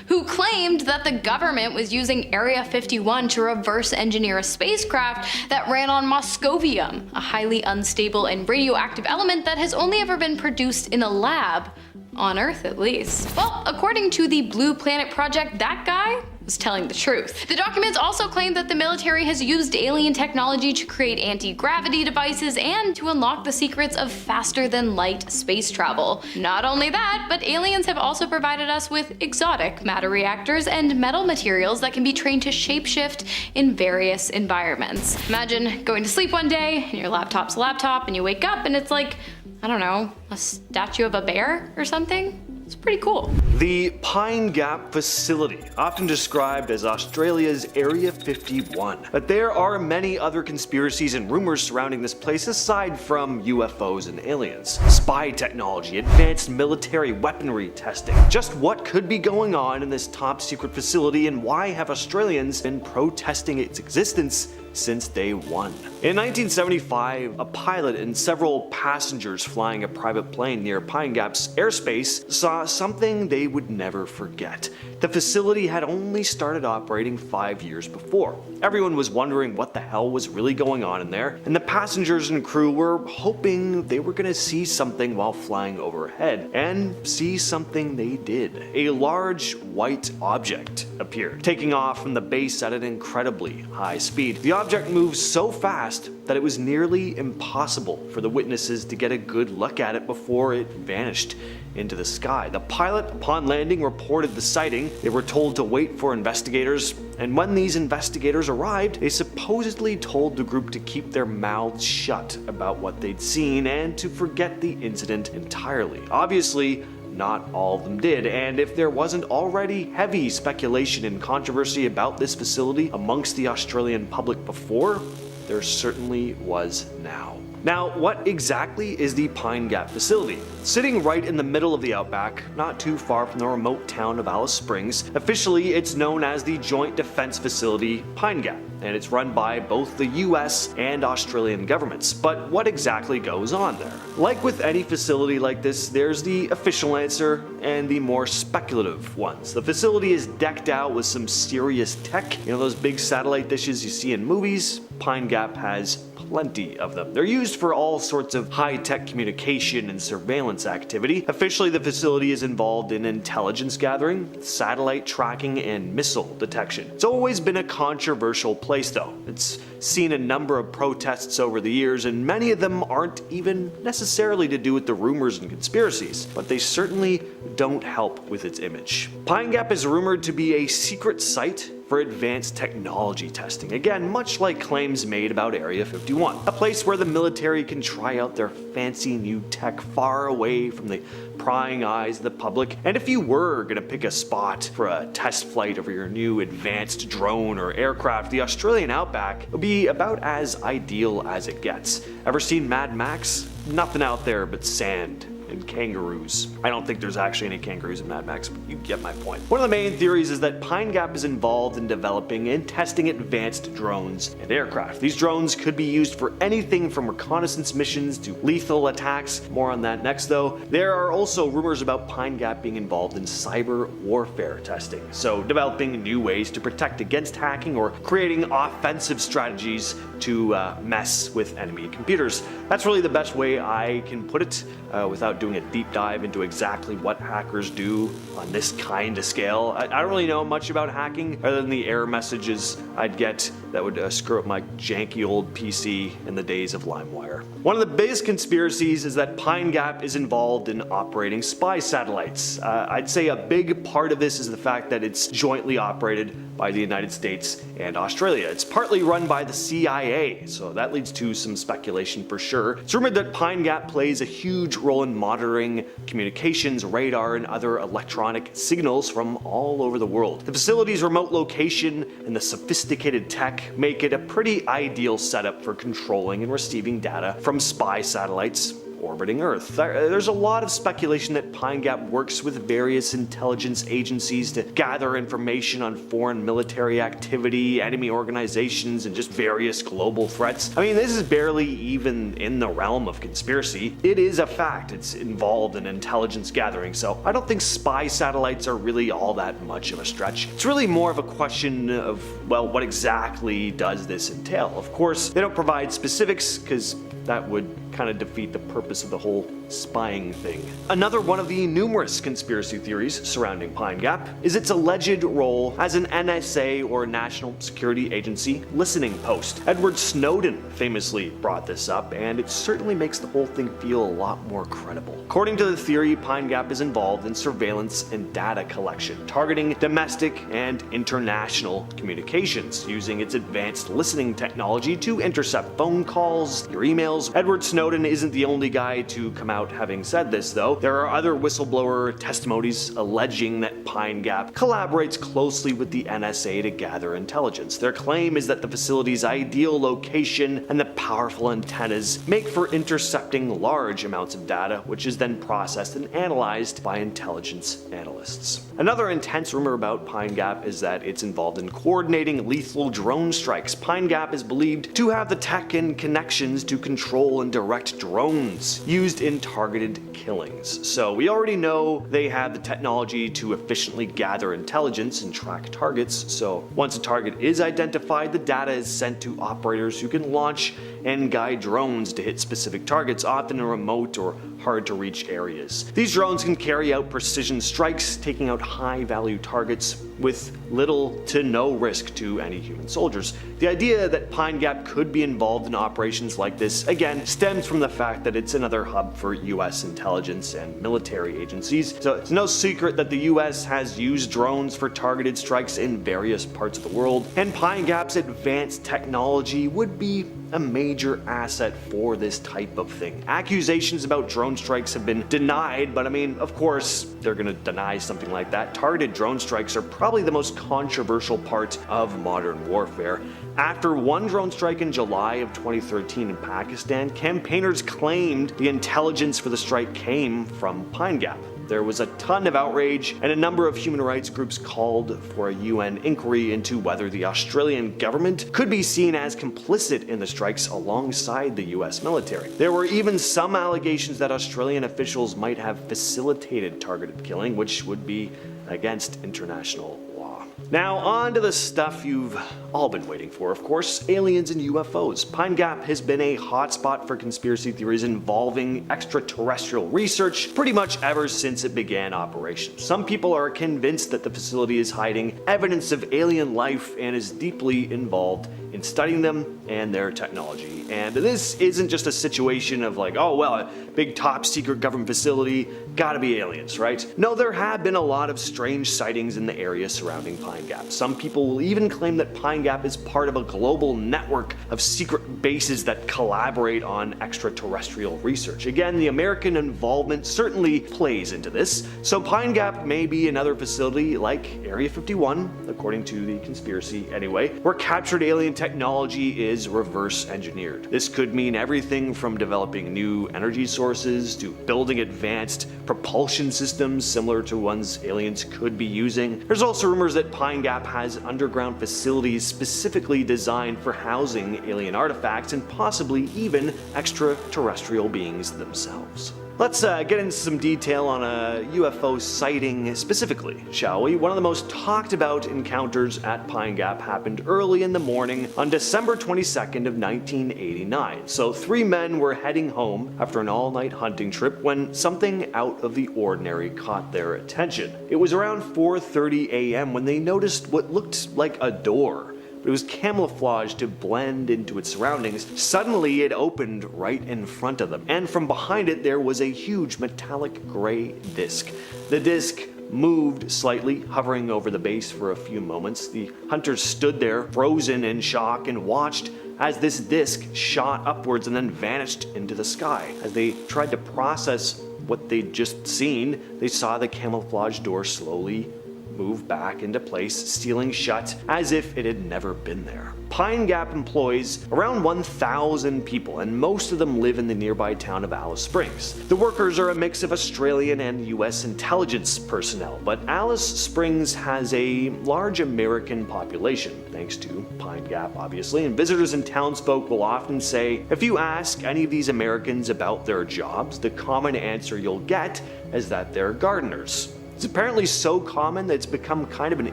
who claimed that the government was using Area 51 to reverse engineer a spacecraft that ran on moscovium, a highly unstable and radioactive element that has only ever been produced in a lab, on Earth at least. Well, according to the Blue Planet Project, that guy was telling the truth. The documents also claim that the military has used alien technology to create anti-gravity devices and to unlock the secrets of faster-than-light space travel. Not only that, but aliens have also provided us with exotic matter reactors and metal materials that can be trained to shapeshift in various environments. Imagine going to sleep one day, and your laptop's a laptop, and you wake up and it's like, I don't know, a statue of a bear or something? It's pretty cool. The Pine Gap Facility, often described as Australia's Area 51. But there are many other conspiracies and rumors surrounding this place aside from UFOs and aliens. Spy technology, advanced military weaponry testing. Just what could be going on in this top secret facility, and why have Australians been protesting its existence since day one? In 1975, a pilot and several passengers flying a private plane near Pine Gap's airspace saw something they would never forget. The facility had only started operating 5 years before. Everyone was wondering what the hell was really going on in there, and the passengers and crew were hoping they were gonna see something while flying overhead, and see something they did. A large white object appeared, taking off from the base at an incredibly high speed. The object moved so fast that it was nearly impossible for the witnesses to get a good look at it before it vanished into the sky. The pilot, upon landing, reported the sighting. They were told to wait for investigators, and when these investigators arrived, they supposedly told the group to keep their mouths shut about what they'd seen and to forget the incident entirely. Obviously, not all of them did, and if there wasn't already heavy speculation and controversy about this facility amongst the Australian public before, there certainly was now. Now, what exactly is the Pine Gap facility? Sitting right in the middle of the outback, not too far from the remote town of Alice Springs, officially it's known as the Joint Defense Facility Pine Gap, and it's run by both the US and Australian governments. But what exactly goes on there? Like with any facility like this, there's the official answer and the more speculative ones. The facility is decked out with some serious tech, you know, those big satellite dishes you see in movies. Pine Gap has plenty of them. They're used for all sorts of high-tech communication and surveillance activity. Officially, the facility is involved in intelligence gathering, satellite tracking, and missile detection. It's always been a controversial place though. It's seen a number of protests over the years, and many of them aren't even necessarily to do with the rumors and conspiracies, but they certainly don't help with its image. Pine Gap is rumored to be a secret site for advanced technology testing. Again, much like claims made about Area 51. A place where the military can try out their fancy new tech far away from the prying eyes of the public. And if you were gonna pick a spot for a test flight over your new advanced drone or aircraft, the Australian outback would be about as ideal as it gets. Ever seen Mad Max? Nothing out there but sand and kangaroos. I don't think there's actually any kangaroos in Mad Max, but you get my point. One of the main theories is that Pine Gap is involved in developing and testing advanced drones and aircraft. These drones could be used for anything from reconnaissance missions to lethal attacks. More on that next though. There are also rumors about Pine Gap being involved in cyber warfare testing, so developing new ways to protect against hacking or creating offensive strategies to mess with enemy computers. That's really the best way I can put it without doing a deep dive into exactly what hackers do on this kind of scale. I don't really know much about hacking other than the error messages I'd get that would screw up my janky old PC in the days of LimeWire. One of the biggest conspiracies is that Pine Gap is involved in operating spy satellites. I'd say a big part of this is the fact that it's jointly operated by the United States and Australia. It's partly run by the CIA, so that leads to some speculation for sure. It's rumored that Pine Gap plays a huge role in monitoring communications, radar, and other electronic signals from all over the world. The facility's remote location and the sophisticated tech make it a pretty ideal setup for controlling and receiving data from spy satellites orbiting Earth. There's a lot of speculation that Pine Gap works with various intelligence agencies to gather information on foreign military activity, enemy organizations, and just various global threats. I mean, this is barely even in the realm of conspiracy. It is a fact. It's involved in intelligence gathering, so I don't think spy satellites are really all that much of a stretch. It's really more of a question of, well, what exactly does this entail? Of course, they don't provide specifics because that would kind of defeat the purpose of the whole spying thing. Another one of the numerous conspiracy theories surrounding Pine Gap is its alleged role as an NSA or National Security Agency listening post. Edward Snowden famously brought this up, and it certainly makes the whole thing feel a lot more credible. According to the theory, Pine Gap is involved in surveillance and data collection, targeting domestic and international communications, using its advanced listening technology to intercept phone calls, your emails. Edward Snowden isn't the only guy to come out having said this though. There are other whistleblower testimonies alleging that Pine Gap collaborates closely with the NSA to gather intelligence. Their claim is that the facility's ideal location and the powerful antennas make for intercepting large amounts of data, which is then processed and analyzed by intelligence analysts. Another intense rumor about Pine Gap is that it's involved in coordinating lethal drone strikes. Pine Gap is believed to have the tech and connections to control and direct drones used in targeted killings. So we already know they have the technology to efficiently gather intelligence and track targets, so once a target is identified, the data is sent to operators who can launch and guide drones to hit specific targets, often in remote or hard to reach areas. These drones can carry out precision strikes, taking out high value targets with little to no risk to any human soldiers. The idea that Pine Gap could be involved in operations like this, again, stems from the fact that it's another hub for US intelligence and military agencies. So it's no secret that the US has used drones for targeted strikes in various parts of the world, and Pine Gap's advanced technology would be a major asset for this type of thing. Accusations about drone strikes have been denied, but I mean, of course, they're gonna deny something like that. Targeted drone strikes are probably the most controversial part of modern warfare. After one drone strike in July of 2013 in Pakistan, campaigners claimed the intelligence for the strike came from Pine Gap. There was a ton of outrage, and a number of human rights groups called for a UN inquiry into whether the Australian government could be seen as complicit in the strikes alongside the US military. There were even some allegations that Australian officials might have facilitated targeted killing, which would be against international law. Now on to the stuff you've all been waiting for, of course, aliens and UFOs. Pine Gap has been a hotspot for conspiracy theories involving extraterrestrial research pretty much ever since it began operations. Some people are convinced that the facility is hiding evidence of alien life and is deeply involved in studying them and their technology. And this isn't just a situation of like, oh well, a big top secret government facility, gotta be aliens, right? No, there have been a lot of strange sightings in the area surrounding Pine Gap. Some people will even claim that Pine Gap is part of a global network of secret bases that collaborate on extraterrestrial research. Again, the American involvement certainly plays into this, so Pine Gap may be another facility like Area 51, according to the conspiracy anyway, where captured alien technology is reverse engineered. This could mean everything from developing new energy sources to building advanced propulsion systems similar to ones aliens could be using. There's also rumors that Pine Gap has underground facilities specifically designed for housing alien artifacts and possibly even extraterrestrial beings themselves. Let's get into some detail on a UFO sighting specifically, shall we? One of the most talked about encounters at Pine Gap happened early in the morning on December 22nd of 1989. So 3 men were heading home after an all-night hunting trip when something out of the ordinary caught their attention. It was around 4:30 a.m. when they noticed what looked like a door. It was camouflaged to blend into its surroundings. Suddenly it opened right in front of them, and from behind it there was a huge metallic gray disc. The disc moved slightly, hovering over the base for a few moments. The hunters stood there, frozen in shock, and watched as this disc shot upwards and then vanished into the sky. As they tried to process what they'd just seen, they saw the camouflage door slowly move back into place, sealing shut as if it had never been there. Pine Gap employs around 1,000 people, and most of them live in the nearby town of Alice Springs. The workers are a mix of Australian and US intelligence personnel, but Alice Springs has a large American population, thanks to Pine Gap obviously, and visitors and townsfolk will often say, if you ask any of these Americans about their jobs, the common answer you'll get is that they're gardeners. It's apparently so common that it's become kind of an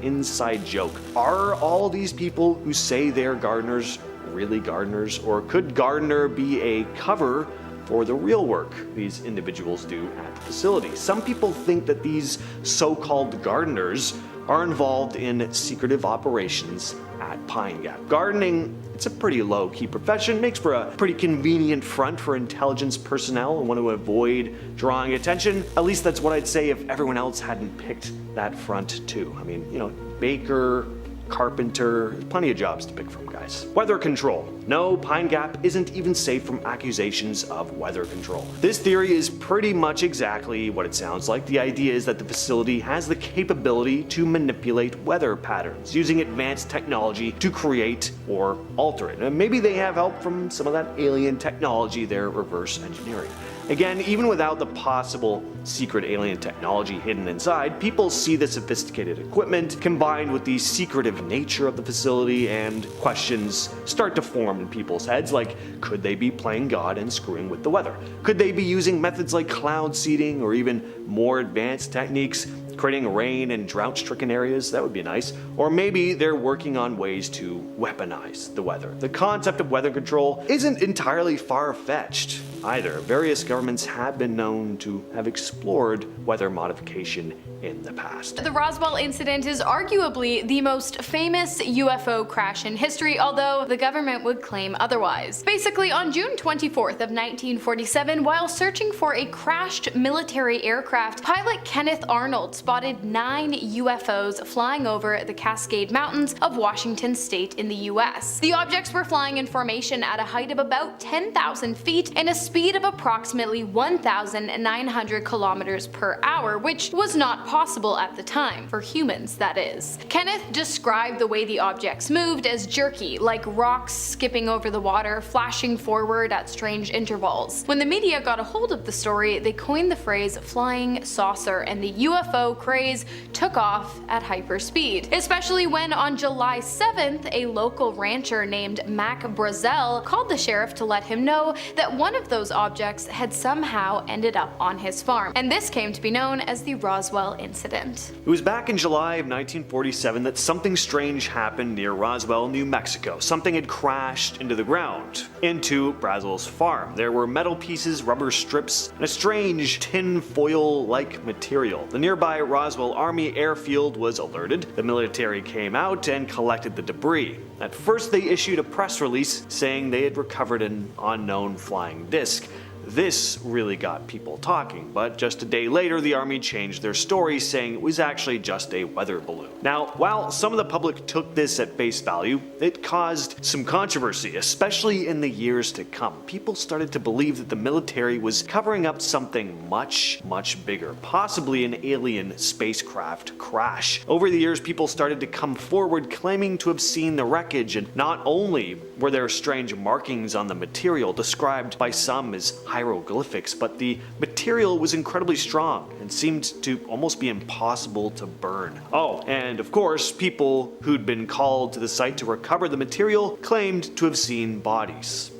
inside joke. Are all these people who say they're gardeners really gardeners, or could gardener be a cover for the real work these individuals do at the facility? Some people think that these so-called gardeners are involved in secretive operations at Pine Gap. Gardening, it's a pretty low-key profession, makes for a pretty convenient front for intelligence personnel and want to avoid drawing attention. At least that's what I'd say if everyone else hadn't picked that front too. I mean, you know, baker, carpenter, plenty of jobs to pick from, guys. Weather control. No, Pine Gap isn't even safe from accusations of weather control. This theory is pretty much exactly what it sounds like. The idea is that the facility has the capability to manipulate weather patterns using advanced technology to create or alter it. And maybe they have help from some of that alien technology they're reverse engineering. Again, even without the possible secret alien technology hidden inside, people see the sophisticated equipment combined with the secretive nature of the facility, and questions start to form in people's heads like, could they be playing God and screwing with the weather? Could they be using methods like cloud seeding or even more advanced techniques, creating rain in drought-stricken areas? That would be nice. Or maybe they're working on ways to weaponize the weather. The concept of weather control isn't entirely far-fetched either. Various governments have been known to have explored weather modification in the past. The Roswell incident is arguably the most famous UFO crash in history, although the government would claim otherwise. Basically, on June 24th of 1947, while searching for a crashed military aircraft, pilot Kenneth Arnold spotted 9 UFOs flying over the Cascade Mountains of Washington state in the US. The objects were flying in formation at a height of about 10,000 feet and a speed of approximately 1,900 kilometers per hour, which was not possible at the time, for humans that is. Kenneth described the way the objects moved as jerky, like rocks skipping over the water, flashing forward at strange intervals. When the media got a hold of the story, they coined the phrase flying saucer, and the UFO craze took off at hyperspeed, especially when on July 7th, a local rancher named Mac Brazel called the sheriff to let him know that one of those those objects had somehow ended up on his farm, and this came to be known as the Roswell incident. It was back in July of 1947 that something strange happened near Roswell, New Mexico. Something had crashed into the ground, into Brazel's farm. There were metal pieces, rubber strips, and a strange tin foil-like material. The nearby Roswell Army airfield was alerted. The military came out and collected the debris. At first, they issued a press release saying they had recovered an unknown flying disc. This really got people talking, but just a day later the Army changed their story, saying it was actually just a weather balloon. Now, while some of the public took this at face value, it caused some controversy, especially in the years to come. People started to believe that the military was covering up something much bigger, possibly an alien spacecraft crash. Over the years, people started to come forward claiming to have seen the wreckage, and not only were there strange markings on the material described by some as hieroglyphics, but the material was incredibly strong and seemed to almost be impossible to burn. Oh, and of course, people who'd been called to the site to recover the material claimed to have seen bodies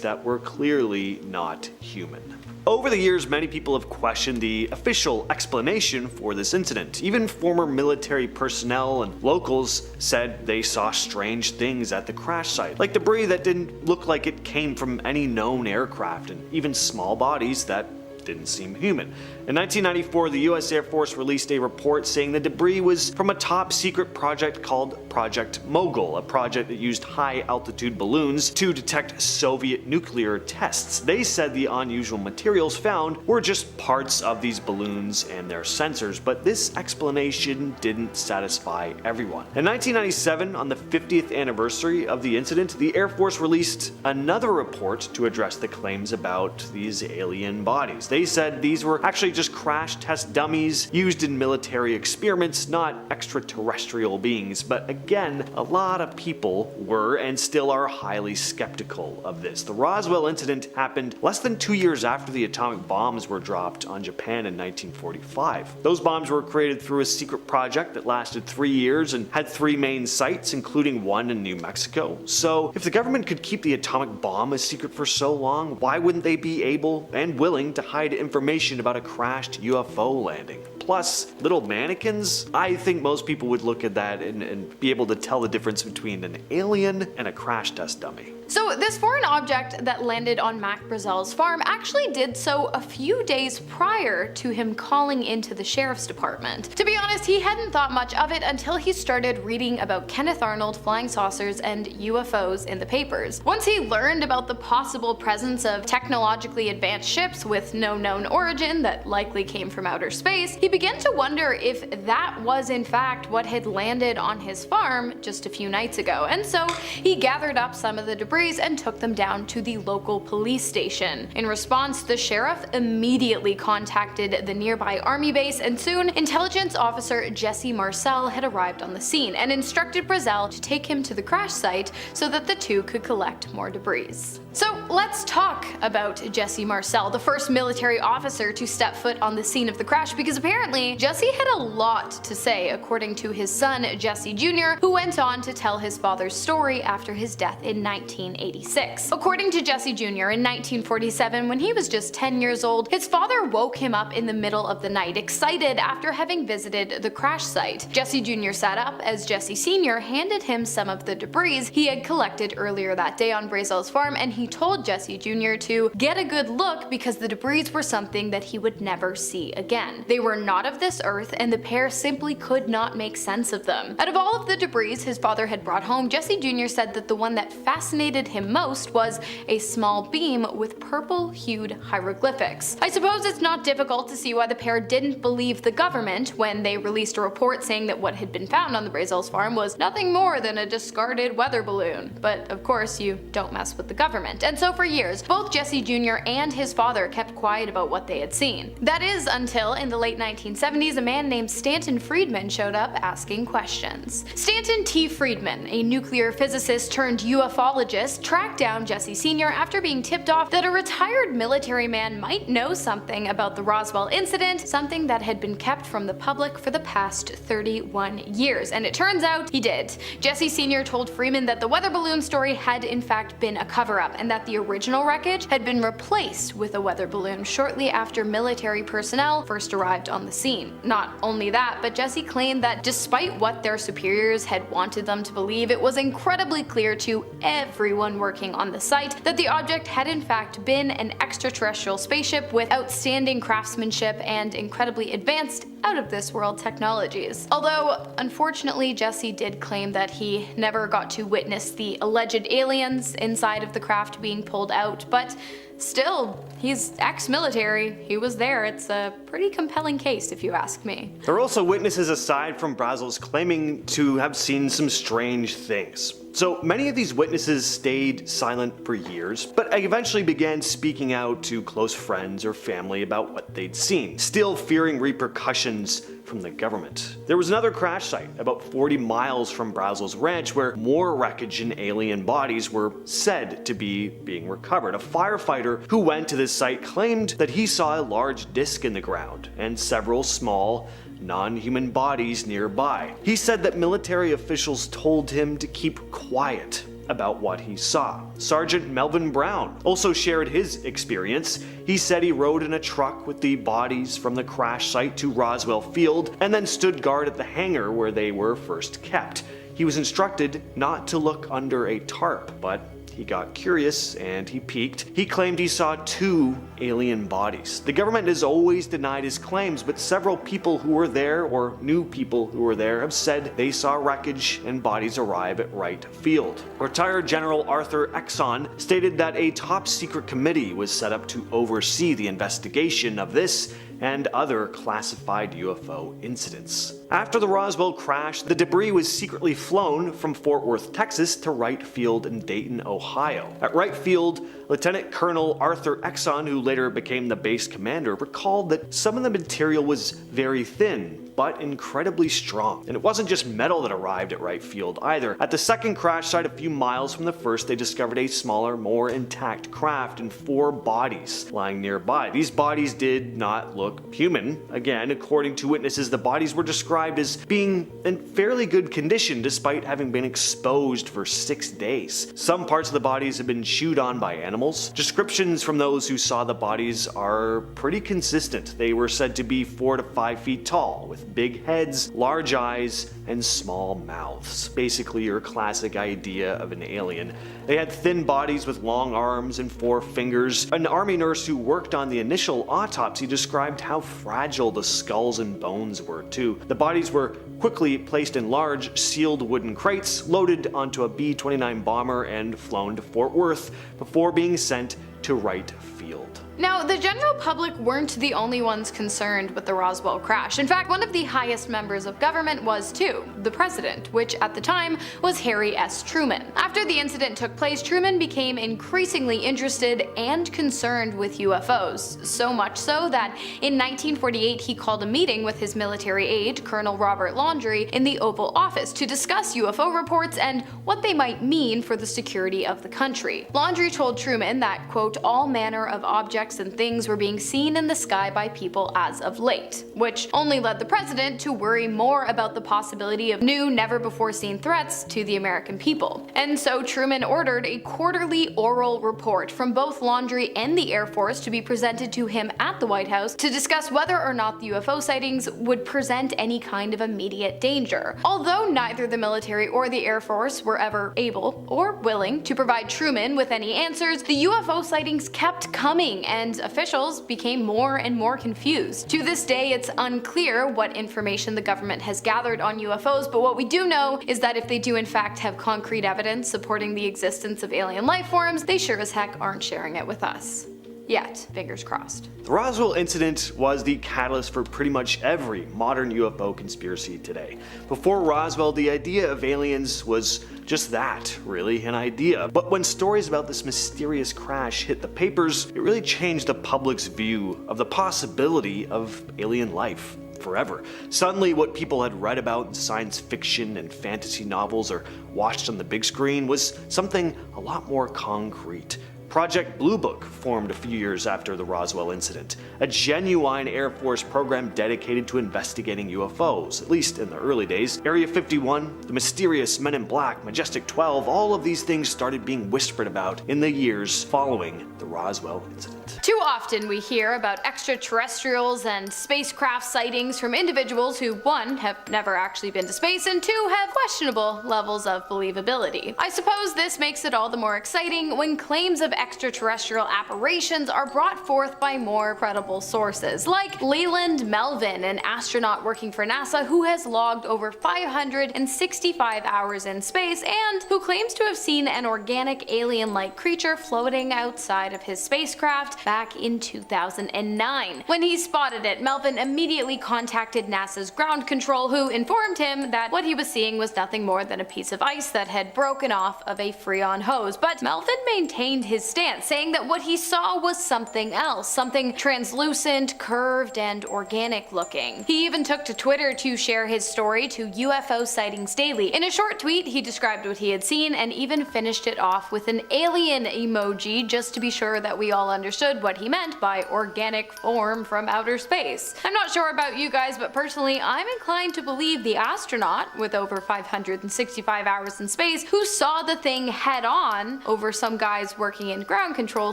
that were clearly not human. Over the years, many people have questioned the official explanation for this incident. Even former military personnel and locals said they saw strange things at the crash site, like debris that didn't look like it came from any known aircraft, and even small bodies that didn't seem human. In 1994, the US Air Force released a report saying the debris was from a top secret project called Project Mogul, a project that used high altitude balloons to detect Soviet nuclear tests. They said the unusual materials found were just parts of these balloons and their sensors, but this explanation didn't satisfy everyone. In 1997, on the 50th anniversary of the incident, the Air Force released another report to address the claims about these alien bodies. They said these were actually just crash test dummies used in military experiments, not extraterrestrial beings. But again, a lot of people were and still are highly skeptical of this. The Roswell incident happened less than 2 years after the atomic bombs were dropped on Japan in 1945. Those bombs were created through a secret project that lasted 3 years and had 3 main sites, including one in New Mexico. So if the government could keep the atomic bomb a secret for so long, why wouldn't they be able and willing to hide information about a crashed UFO landing? Plus, little mannequins? I think most people would look at that and be able to tell the difference between an alien and a crash test dummy. So this foreign object that landed on Mac Brazel's farm actually did so a few days prior to him calling into the sheriff's department. To be honest, he hadn't thought much of it until he started reading about Kenneth Arnold flying saucers and UFOs in the papers. Once he learned about the possible presence of technologically advanced ships with no known origin that likely came from outer space, he began to wonder if that was in fact what had landed on his farm just a few nights ago. And so he gathered up some of the debris and took them down to the local police station. In response, the sheriff immediately contacted the nearby army base, and soon intelligence officer Jesse Marcel had arrived on the scene and instructed Brazel to take him to the crash site so that the two could collect more debris. So let's talk about Jesse Marcel, the first military officer to step foot on the scene of the crash, because apparently Jesse had a lot to say, according to his son Jesse Jr., who went on to tell his father's story after his death in 1986. According to Jesse Jr., in 1947, when he was just 10 years old, his father woke him up in the middle of the night, excited after having visited the crash site. Jesse Jr. sat up as Jesse Sr. handed him some of the debris he had collected earlier that day on Brazel's farm, and he told Jesse Jr. to get a good look because the debris were something that he would never see again. They were not of this earth, and the pair simply could not make sense of them. Out of all of the debris his father had brought home, Jesse Jr. said that the one that fascinated him most was a small beam with purple-hued hieroglyphics. I suppose it's not difficult to see why the pair didn't believe the government when they released a report saying that what had been found on the Brazel's farm was nothing more than a discarded weather balloon. But of course, you don't mess with the government. And so for years, both Jesse Jr. and his father kept quiet about what they had seen. That is until in the late 1970s, a man named Stanton Friedman showed up asking questions. Stanton T. Friedman, a nuclear physicist turned ufologist, scientists tracked down Jesse Sr. after being tipped off that a retired military man might know something about the Roswell incident, something that had been kept from the public for the past 31 years. And it turns out he did. Jesse Sr. told Freeman that the weather balloon story had in fact been a cover-up, and that the original wreckage had been replaced with a weather balloon shortly after military personnel first arrived on the scene. Not only that, but Jesse claimed that despite what their superiors had wanted them to believe, it was incredibly clear to everyone working on the site that the object had in fact been an extraterrestrial spaceship with outstanding craftsmanship and incredibly advanced out-of-this-world technologies. Although, unfortunately, Jesse did claim that he never got to witness the alleged aliens inside of the craft being pulled out, but still, he's ex-military, he was there. It's a pretty compelling case if you ask me. There are also witnesses aside from Brazel's claiming to have seen some strange things. So many of these witnesses stayed silent for years, but eventually began speaking out to close friends or family about what they'd seen, still fearing repercussions from the government. There was another crash site about 40 miles from Brazel's ranch where more wreckage and alien bodies were said to be being recovered. A firefighter who went to this site claimed that he saw a large disc in the ground and several small, non-human bodies nearby. He said that military officials told him to keep quiet about what he saw. Sergeant Melvin Brown also shared his experience. He said he rode in a truck with the bodies from the crash site to Roswell Field and then stood guard at the hangar where they were first kept. He was instructed not to look under a tarp, but he got curious and he peeked. He claimed he saw 2 alien bodies. The government has always denied his claims, but several people who were there or knew people who were there have said they saw wreckage and bodies arrive at Wright Field. Retired General Arthur Exon stated that a top secret committee was set up to oversee the investigation of this and other classified UFO incidents. After the Roswell crash, the debris was secretly flown from Fort Worth, Texas to Wright Field in Dayton, Ohio. At Wright Field, Lieutenant Colonel Arthur Exon, who later became the base commander, recalled that some of the material was very thin, but incredibly strong. And it wasn't just metal that arrived at Wright Field either. At the second crash site a few miles from the first, they discovered a smaller, more intact craft and 4 bodies lying nearby. These bodies did not look human. Again, according to witnesses, the bodies were described as being in fairly good condition despite having been exposed for 6 days. Some parts of the bodies have been chewed on by animals. Descriptions from those who saw the bodies are pretty consistent. They were said to be 4 to 5 feet tall, with big heads, large eyes, and small mouths. Basically your classic idea of an alien. They had thin bodies with long arms and 4 fingers. An army nurse who worked on the initial autopsy described how fragile the skulls and bones were too. The bodies were quickly placed in large, sealed wooden crates, loaded onto a B-29 bomber and flown to Fort Worth before being sent to Wright Field. Now, the general public weren't the only ones concerned with the Roswell crash. In fact, one of the highest members of government was too, the president, which at the time was Harry S. Truman. After the incident took place, Truman became increasingly interested and concerned with UFOs, so much so that in 1948 he called a meeting with his military aide, Colonel Robert Laundrie, in the Oval Office to discuss UFO reports and what they might mean for the security of the country. Laundrie told Truman that, quote, all manner of objects and things were being seen in the sky by people as of late, which only led the president to worry more about the possibility of new, never-before-seen threats to the American people. And so Truman ordered a quarterly oral report from both Laundrie and the Air Force to be presented to him at the White House to discuss whether or not the UFO sightings would present any kind of immediate danger. Although neither the military or the Air Force were ever able or willing to provide Truman with any answers, the UFO sightings kept coming and officials became more and more confused. To this day, it's unclear what information the government has gathered on UFOs, but what we do know is that if they do in fact have concrete evidence supporting the existence of alien life forms, they sure as heck aren't sharing it with us. Yet, fingers crossed. The Roswell incident was the catalyst for pretty much every modern UFO conspiracy today. Before Roswell, the idea of aliens was just that, really, an idea. But when stories about this mysterious crash hit the papers, it really changed the public's view of the possibility of alien life. forever. Suddenly, what people had read about in science fiction and fantasy novels or watched on the big screen was something a lot more concrete. Project Blue Book formed a few years after the Roswell incident, a genuine Air Force program dedicated to investigating UFOs, at least in the early days. Area 51, the mysterious Men in Black, Majestic 12, all of these things started being whispered about in the years following the Roswell incident. Too often we hear about extraterrestrials and spacecraft sightings from individuals who, one, have never actually been to space, and two, have questionable levels of believability. I suppose this makes it all the more exciting when claims of extraterrestrial apparitions are brought forth by more credible sources, like Leland Melvin, an astronaut working for NASA who has logged over 565 hours in space and who claims to have seen an organic alien-like creature floating outside of his spacecraft back in 2009. When he spotted it, Melvin immediately contacted NASA's ground control, who informed him that what he was seeing was nothing more than a piece of ice that had broken off of a Freon hose. But Melvin maintained his stance, saying that what he saw was something else, something translucent, curved, and organic looking. He even took to Twitter to share his story to UFO Sightings Daily. In a short tweet, he described what he had seen and even finished it off with an alien emoji, just to be sure that we all understood what he meant by organic form from outer space. I'm not sure about you guys, but personally, I'm inclined to believe the astronaut, with over 565 hours in space, who saw the thing head on over some guys working in ground control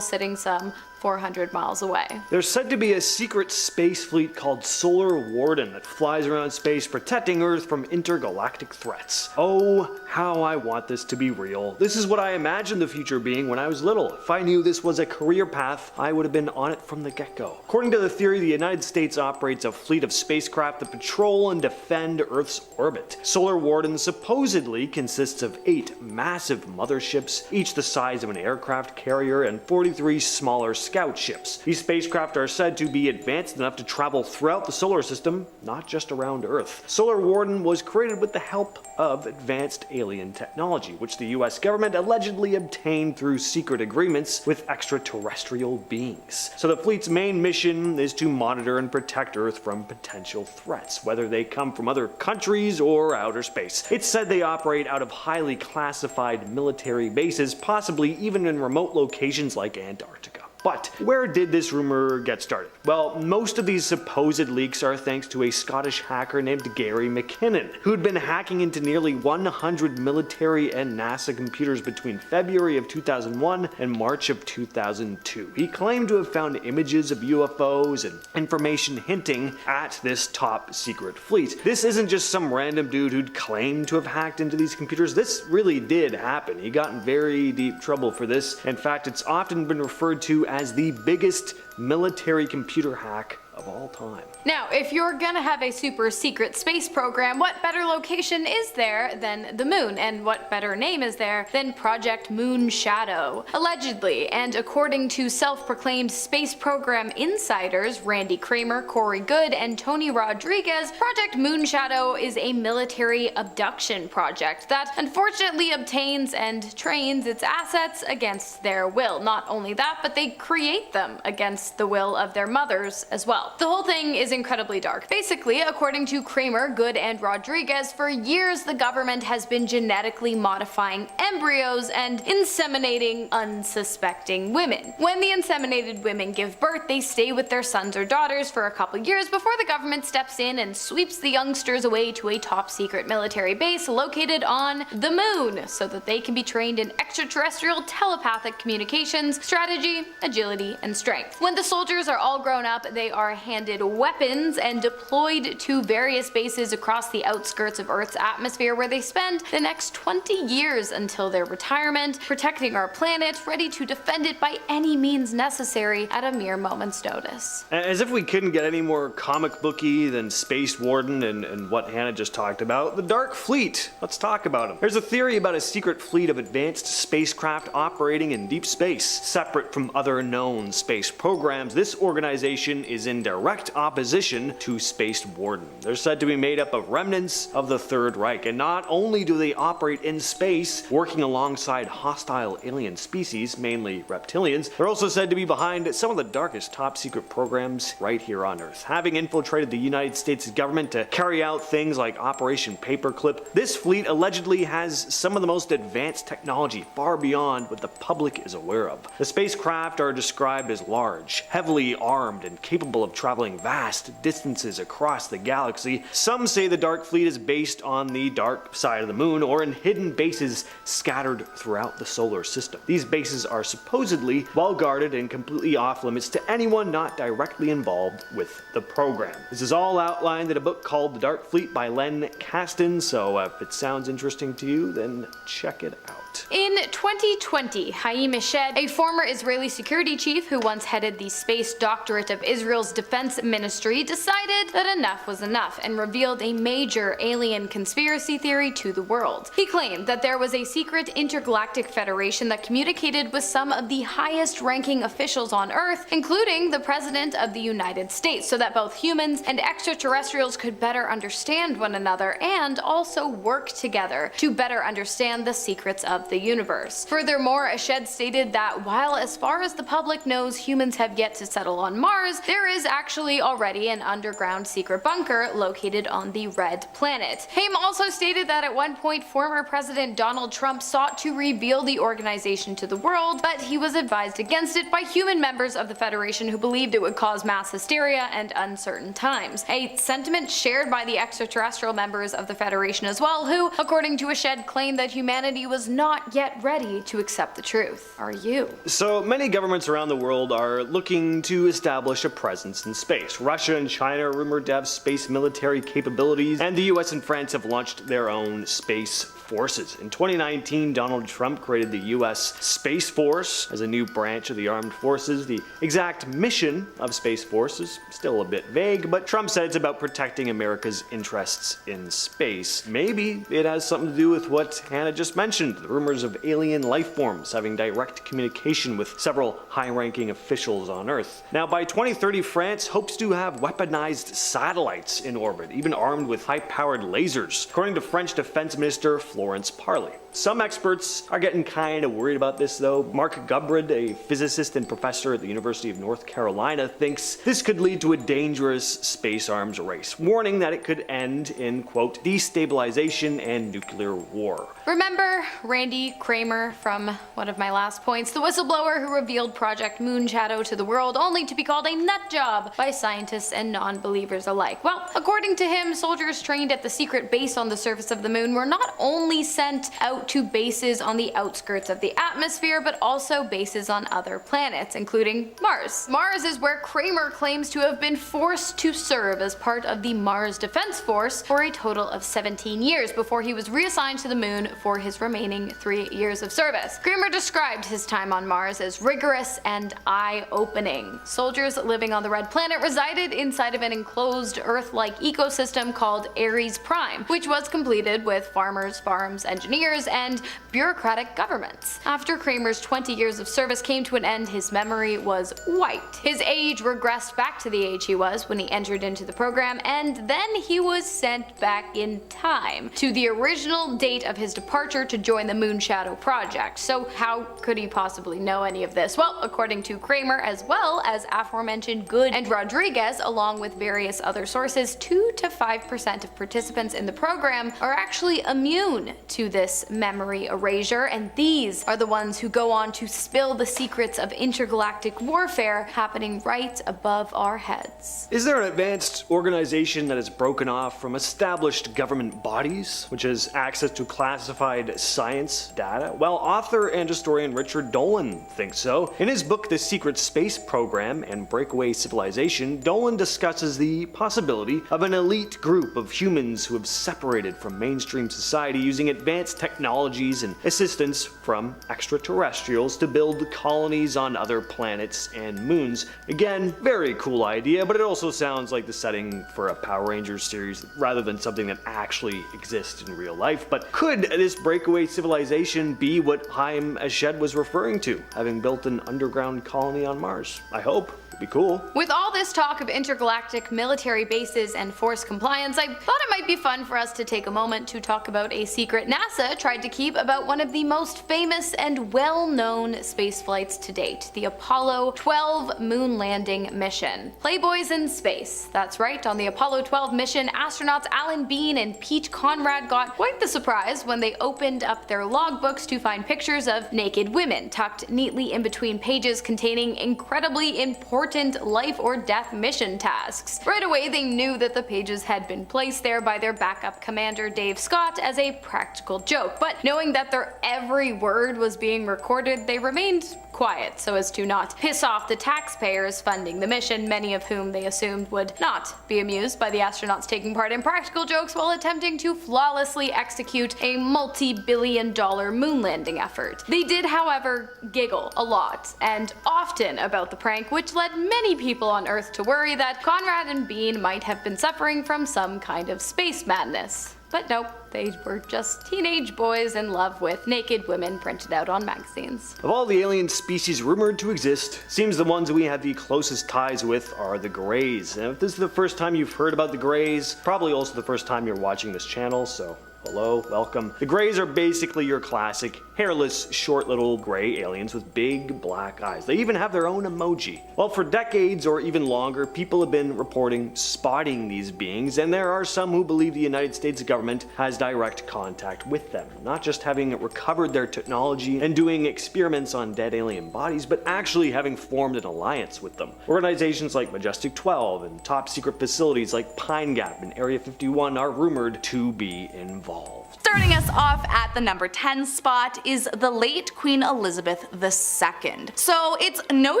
sitting some 400 miles away. There's said to be a secret space fleet called Solar Warden that flies around space protecting Earth from intergalactic threats. Oh, how I want this to be real. This is what I imagined the future being when I was little. If I knew this was a career path, I would have been on it from the get-go. According to the theory, the United States operates a fleet of spacecraft that patrol and defend Earth's orbit. Solar Warden supposedly consists of 8 massive motherships, each the size of an aircraft carrier, and 43 smaller scout ships. These spacecraft are said to be advanced enough to travel throughout the solar system, not just around Earth. Solar Warden was created with the help of advanced alien technology, which the US government allegedly obtained through secret agreements with extraterrestrial beings. So the fleet's main mission is to monitor and protect Earth from potential threats, whether they come from other countries or outer space. It's said they operate out of highly classified military bases, possibly even in remote locations like Antarctica. But where did this rumor get started? Well, most of these supposed leaks are thanks to a Scottish hacker named Gary McKinnon, who'd been hacking into nearly 100 military and NASA computers between February of 2001 and March of 2002. He claimed to have found images of UFOs and information hinting at this top secret fleet. This isn't just some random dude who'd claimed to have hacked into these computers. This really did happen. He got in very deep trouble for this. In fact, it's often been referred to as the biggest military computer hack of all time. Now, if you're gonna have a super secret space program, what better location is there than the moon? And what better name is there than Project Moon Shadow? Allegedly, and according to self-proclaimed space program insiders Randy Kramer, Corey Good, and Tony Rodriguez, Project Moon Shadow is a military abduction project that unfortunately obtains and trains its assets against their will. Not only that, but they create them against the will of their mothers as well. The whole thing is incredibly dark. Basically, according to Kramer, Good, and Rodriguez, for years the government has been genetically modifying embryos and inseminating unsuspecting women. When the inseminated women give birth, they stay with their sons or daughters for a couple years before the government steps in and sweeps the youngsters away to a top secret military base located on the moon so that they can be trained in extraterrestrial telepathic communications, strategy, agility, and strength. When the soldiers are all grown up, they are handed weapons and deployed to various bases across the outskirts of Earth's atmosphere, where they spend the next 20 years until their retirement, protecting our planet, ready to defend it by any means necessary at a mere moment's notice. As if we couldn't get any more comic booky than Space Warden and what Hannah just talked about, the Dark Fleet. Let's talk about them. There's a theory about a secret fleet of advanced spacecraft operating in deep space. Separate from other known space programs, this organization is in direct opposition to Space Warden. They're said to be made up of remnants of the Third Reich, and not only do they operate in space, working alongside hostile alien species, mainly reptilians, they're also said to be behind some of the darkest top secret programs right here on Earth. Having infiltrated the United States government to carry out things like Operation Paperclip, this fleet allegedly has some of the most advanced technology far beyond what the public is aware of. The spacecraft are described as large, heavily armed, and capable of traveling vast distances across the galaxy. Some say the Dark Fleet is based on the dark side of the moon or in hidden bases scattered throughout the solar system. These bases are supposedly well guarded and completely off limits to anyone not directly involved with the program. This is all outlined in a book called The Dark Fleet by Len Kasten, so if it sounds interesting to you, then check it out. In 2020, Haim Eshed, a former Israeli security chief who once headed the Space Doctorate of Israel's Defense Ministry, decided that enough was enough and revealed a major alien conspiracy theory to the world. He claimed that there was a secret intergalactic federation that communicated with some of the highest-ranking officials on Earth, including the President of the United States, so that both humans and extraterrestrials could better understand one another and also work together to better understand the secrets of the universe. Furthermore, Eshed stated that while as far as the public knows humans have yet to settle on Mars, there is actually already an underground secret bunker located on the Red Planet. Haim also stated that at one point former President Donald Trump sought to reveal the organization to the world, but he was advised against it by human members of the Federation who believed it would cause mass hysteria and uncertain times. A sentiment shared by the extraterrestrial members of the Federation as well, who, according to Eshed, claimed that humanity was not yet ready to accept the truth. Are you? So many governments around the world are looking to establish a presence in space. Russia and China are rumored to have space military capabilities, and the US and France have launched their own space forces. In 2019, Donald Trump created the US Space Force as a new branch of the armed forces. The exact mission of Space Force is still a bit vague, but Trump said it's about protecting America's interests in space. Maybe it has something to do with what Hannah just mentioned, the rumors of alien life forms having direct communication with several high-ranking officials on Earth. Now, by 2030, France hopes to have weaponized satellites in orbit, even armed with high-powered lasers, according to French Defense Minister Florence Parly. Some experts are getting kind of worried about this though. Mark Gubrud, a physicist and professor at the University of North Carolina, thinks this could lead to a dangerous space arms race, warning that it could end in, quote, destabilization and nuclear war. Remember Randy Kramer from one of my last points, the whistleblower who revealed Project Moonshadow to the world only to be called a nut job by scientists and non-believers alike? Well, according to him, soldiers trained at the secret base on the surface of the moon were not only sent out to bases on the outskirts of the atmosphere, but also bases on other planets, including Mars. Mars is where Kramer claims to have been forced to serve as part of the Mars Defense Force for a total of 17 years before he was reassigned to the moon for his remaining 3 years of service. Kramer described his time on Mars as rigorous and eye-opening. Soldiers living on the Red Planet resided inside of an enclosed Earth-like ecosystem called Ares Prime, which was completed with farmers, farms, engineers, and bureaucratic governments. After Kramer's 20 years of service came to an end, his memory was wiped. His age regressed back to the age he was when he entered into the program, and then he was sent back in time to the original date of his departure to join the Moonshadow Project. So how could he possibly know any of this? Well, according to Kramer, as well as aforementioned Good and Rodriguez, along with various other sources, 2 to 5% of participants in the program are actually immune to this memory erasure, and these are the ones who go on to spill the secrets of intergalactic warfare happening right above our heads. Is there an advanced organization that is broken off from established government bodies, which has access to classified science data? Well, author and historian Richard Dolan thinks so. In his book The Secret Space Program and Breakaway Civilization, Dolan discusses the possibility of an elite group of humans who have separated from mainstream society using advanced technologies and assistance from extraterrestrials to build colonies on other planets and moons. Again, very cool idea, but it also sounds like the setting for a Power Rangers series rather than something that actually exists in real life. But could this breakaway civilization be what Haim Eshed was referring to, having built an underground colony on Mars? I hope. Could be cool. With all this talk of intergalactic military bases and force compliance, I thought it might be fun for us to take a moment to talk about a secret NASA tried to keep about one of the most famous and well-known space flights to date, the Apollo 12 moon landing mission. Playboys in space. That's right, on the Apollo 12 mission, astronauts Alan Bean and Pete Conrad got quite the surprise when they opened up their logbooks to find pictures of naked women tucked neatly in between pages containing incredibly important life or death mission tasks. Right away they knew that the pages had been placed there by their backup commander Dave Scott as a practical joke, but knowing that their every word was being recorded, they remained quiet so as to not piss off the taxpayers funding the mission, many of whom they assumed would not be amused by the astronauts taking part in practical jokes while attempting to flawlessly execute a multi-billion-dollar moon landing effort. They did, however, giggle a lot and often about the prank, which led many people on Earth to worry that Conrad and Bean might have been suffering from some kind of space madness. But nope, they were just teenage boys in love with naked women printed out on magazines. Of all the alien species rumored to exist, seems the ones we have the closest ties with are the Greys. And if this is the first time you've heard about the Greys, probably also the first time you're watching this channel, so hello, welcome. The Greys are basically your classic, hairless, short little gray aliens with big black eyes. They even have their own emoji. Well, for decades or even longer, people have been reporting spotting these beings, and there are some who believe the United States government has direct contact with them, not just having recovered their technology and doing experiments on dead alien bodies, but actually having formed an alliance with them. Organizations like Majestic 12 and top secret facilities like Pine Gap and Area 51 are rumored to be involved. Starting us off at the number 10 spot is the late Queen Elizabeth II. So it's no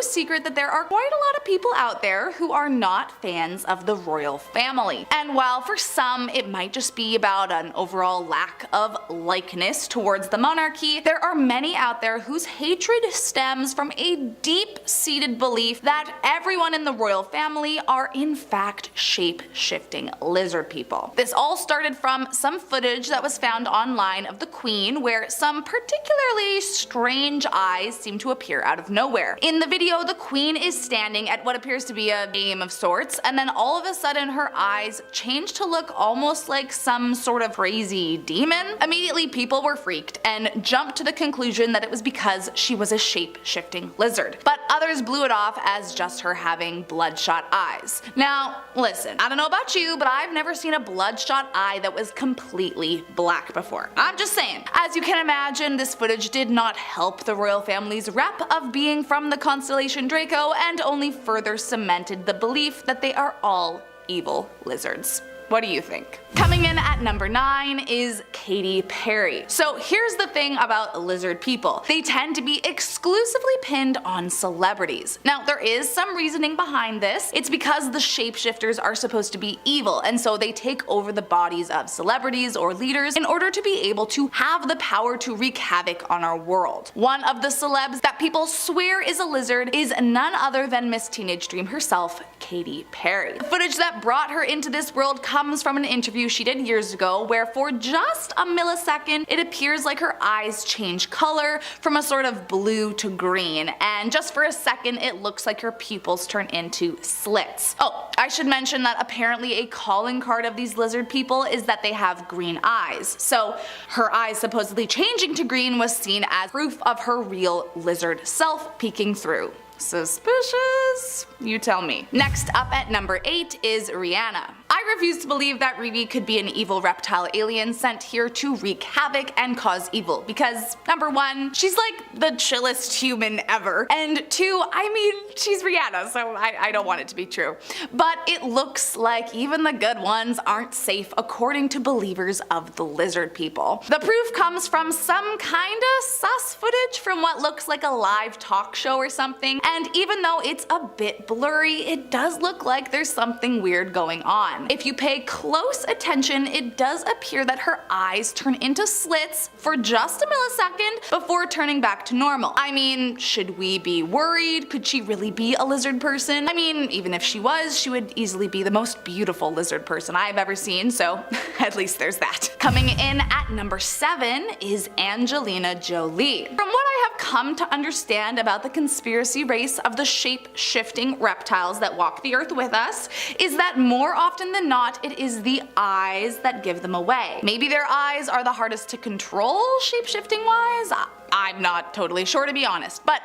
secret that there are quite a lot of people out there who are not fans of the royal family. And while for some it might just be about an overall lack of likeness towards the monarchy, there are many out there whose hatred stems from a deep-seated belief that everyone in the royal family are in fact shape-shifting lizard people. This all started from some footage that was found online of the Queen where some particularly strange eyes seem to appear out of nowhere. In the video, the Queen is standing at what appears to be a game of sorts, and then all of a sudden her eyes change to look almost like some sort of crazy demon. Immediately people were freaked and jumped to the conclusion that it was because she was a shape-shifting lizard. But others blew it off as just her having bloodshot eyes. Now, listen, I don't know about you, but I've never seen a bloodshot eye that was completely black before. I'm just saying. As you can imagine, this footage did not help the royal family's rep of being from the constellation Draco and only further cemented the belief that they are all evil lizards. What do you think? Coming in at number 9 is Katy Perry. So here's the thing about lizard people. They tend to be exclusively pinned on celebrities. Now there is some reasoning behind this. It's because the shapeshifters are supposed to be evil, and so they take over the bodies of celebrities or leaders in order to be able to have the power to wreak havoc on our world. One of the celebs that people swear is a lizard is none other than Miss Teenage Dream herself, Katy Perry. The footage that brought her into this world comes from an interview she did years ago where for just a millisecond it appears like her eyes change color from a sort of blue to green, and just for a second it looks like her pupils turn into slits. Oh, I should mention that apparently a calling card of these lizard people is that they have green eyes, so her eyes supposedly changing to green was seen as proof of her real lizard self peeking through. Suspicious? You tell me. Next up at number 8 is Rihanna. I refuse to believe that Riri could be an evil reptile alien sent here to wreak havoc and cause evil, because number 1, she's like the chillest human ever, and 2, I mean, she's Rihanna, so I don't want it to be true. But it looks like even the good ones aren't safe according to believers of the lizard people. The proof comes from some kinda sus footage from what looks like a live talk show or something, and even though it's a bit blurry, it does look like there's something weird going on. If you pay close attention, it does appear that her eyes turn into slits for just a millisecond before turning back to normal. I mean, should we be worried? Could she really be a lizard person? I mean, even if she was, she would easily be the most beautiful lizard person I've ever seen, so at least there's that. Coming in at number 7 is Angelina Jolie. From what I have come to understand about the conspiracy race of the shape-shifting reptiles that walk the earth with us is that more often than not, it is the eyes that give them away. Maybe their eyes are the hardest to control shape-shifting wise? I'm not totally sure, to be honest, but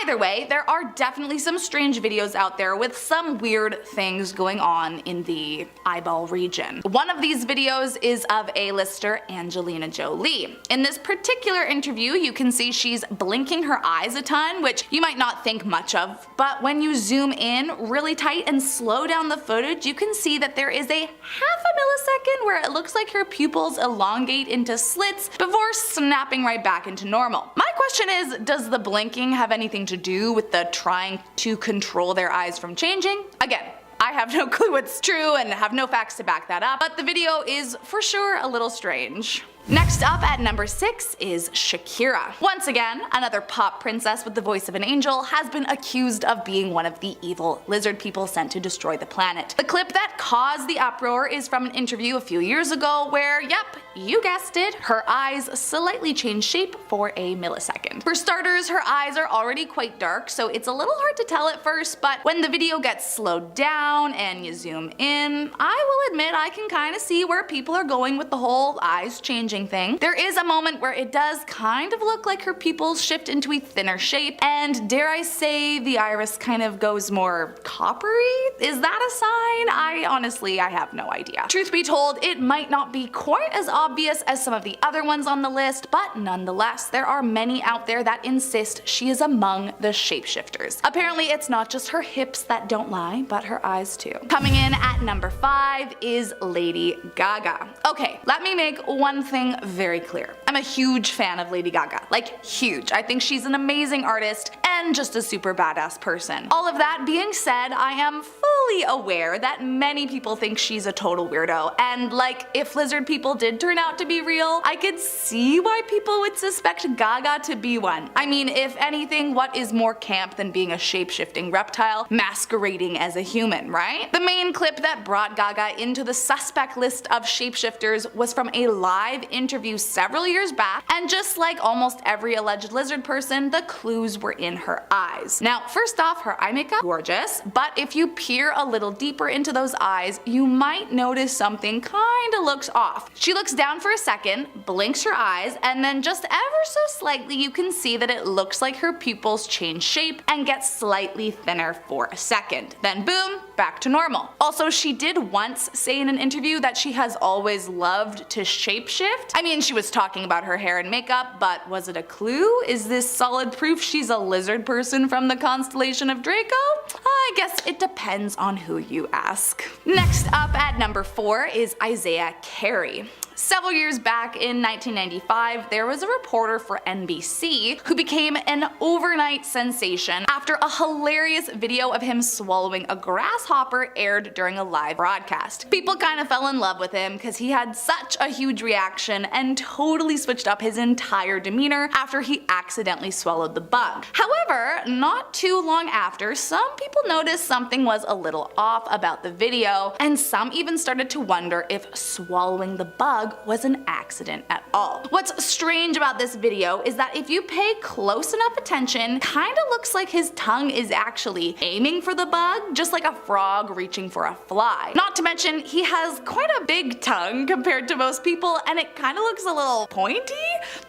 either way, there are definitely some strange videos out there with some weird things going on in the eyeball region. One of these videos is of A-lister Angelina Jolie. In this particular interview, you can see she's blinking her eyes a ton, which you might not think much of, but when you zoom in really tight and slow down the footage, you can see that there is a half a millisecond where it looks like her pupils elongate into slits before snapping right back into normal. My question is, does the blinking have anything to do with the trying to control their eyes from changing? Again, I have no clue what's true and have no facts to back that up, but the video is for sure a little strange. Next up at number 6 is Shakira. Once again, another pop princess with the voice of an angel has been accused of being one of the evil lizard people sent to destroy the planet. The clip that caused the uproar is from an interview a few years ago where, yep, you guessed it, her eyes slightly changed shape for a millisecond. For starters, her eyes are already quite dark, so it's a little hard to tell at first, but when the video gets slowed down and you zoom in, I will admit I can kind of see where people are going with the whole eyes changing thing. There is a moment where it does kind of look like her pupils shift into a thinner shape, and dare I say the iris kind of goes more coppery? Is that a sign? I have no idea. Truth be told, it might not be quite as obvious as some of the other ones on the list, but nonetheless, there are many out there that insist she is among the shapeshifters. Apparently, it's not just her hips that don't lie, but her eyes too. Coming in at number 5 is Lady Gaga. Okay, let me make one thing very clear. I'm a huge fan of Lady Gaga. Like, huge. I think she's an amazing artist and just a super badass person. All of that being said, I am fully aware that many people think she's a total weirdo, and like, if lizard people did turn out to be real, I could see why people would suspect Gaga to be one. I mean, if anything, what is more camp than being a shape-shifting reptile masquerading as a human, right? The main clip that brought Gaga into the suspect list of shapeshifters was from a live interview several years back, and just like almost every alleged lizard person, the clues were in her eyes. Now, first off, her eye makeup, gorgeous, but if you peer a little deeper into those eyes, you might notice something kinda looks off. She looks down for a second, blinks her eyes, and then just ever so slightly you can see that it looks like her pupils change shape and get slightly thinner for a second. Then boom, back to normal. Also, she did once say in an interview that she has always loved to shapeshift. I mean, she was talking about her hair and makeup, but was it a clue? Is this solid proof she's a lizard person from the constellation of Draco? I guess it depends on who you ask. Next up at number 4 is Isaiah Carey. Several years back in 1995, there was a reporter for NBC who became an overnight sensation after a hilarious video of him swallowing a grasshopper aired during a live broadcast. People kind of fell in love with him because he had such a huge reaction and totally switched up his entire demeanor after he accidentally swallowed the bug. However, not too long after, some people noticed something was a little off about the video, and some even started to wonder if swallowing the bug was an accident at all. What's strange about this video is that if you pay close enough attention, kinda looks like his tongue is actually aiming for the bug, just like a frog reaching for a fly. Not to mention, he has quite a big tongue compared to most people, and it kinda looks a little pointy.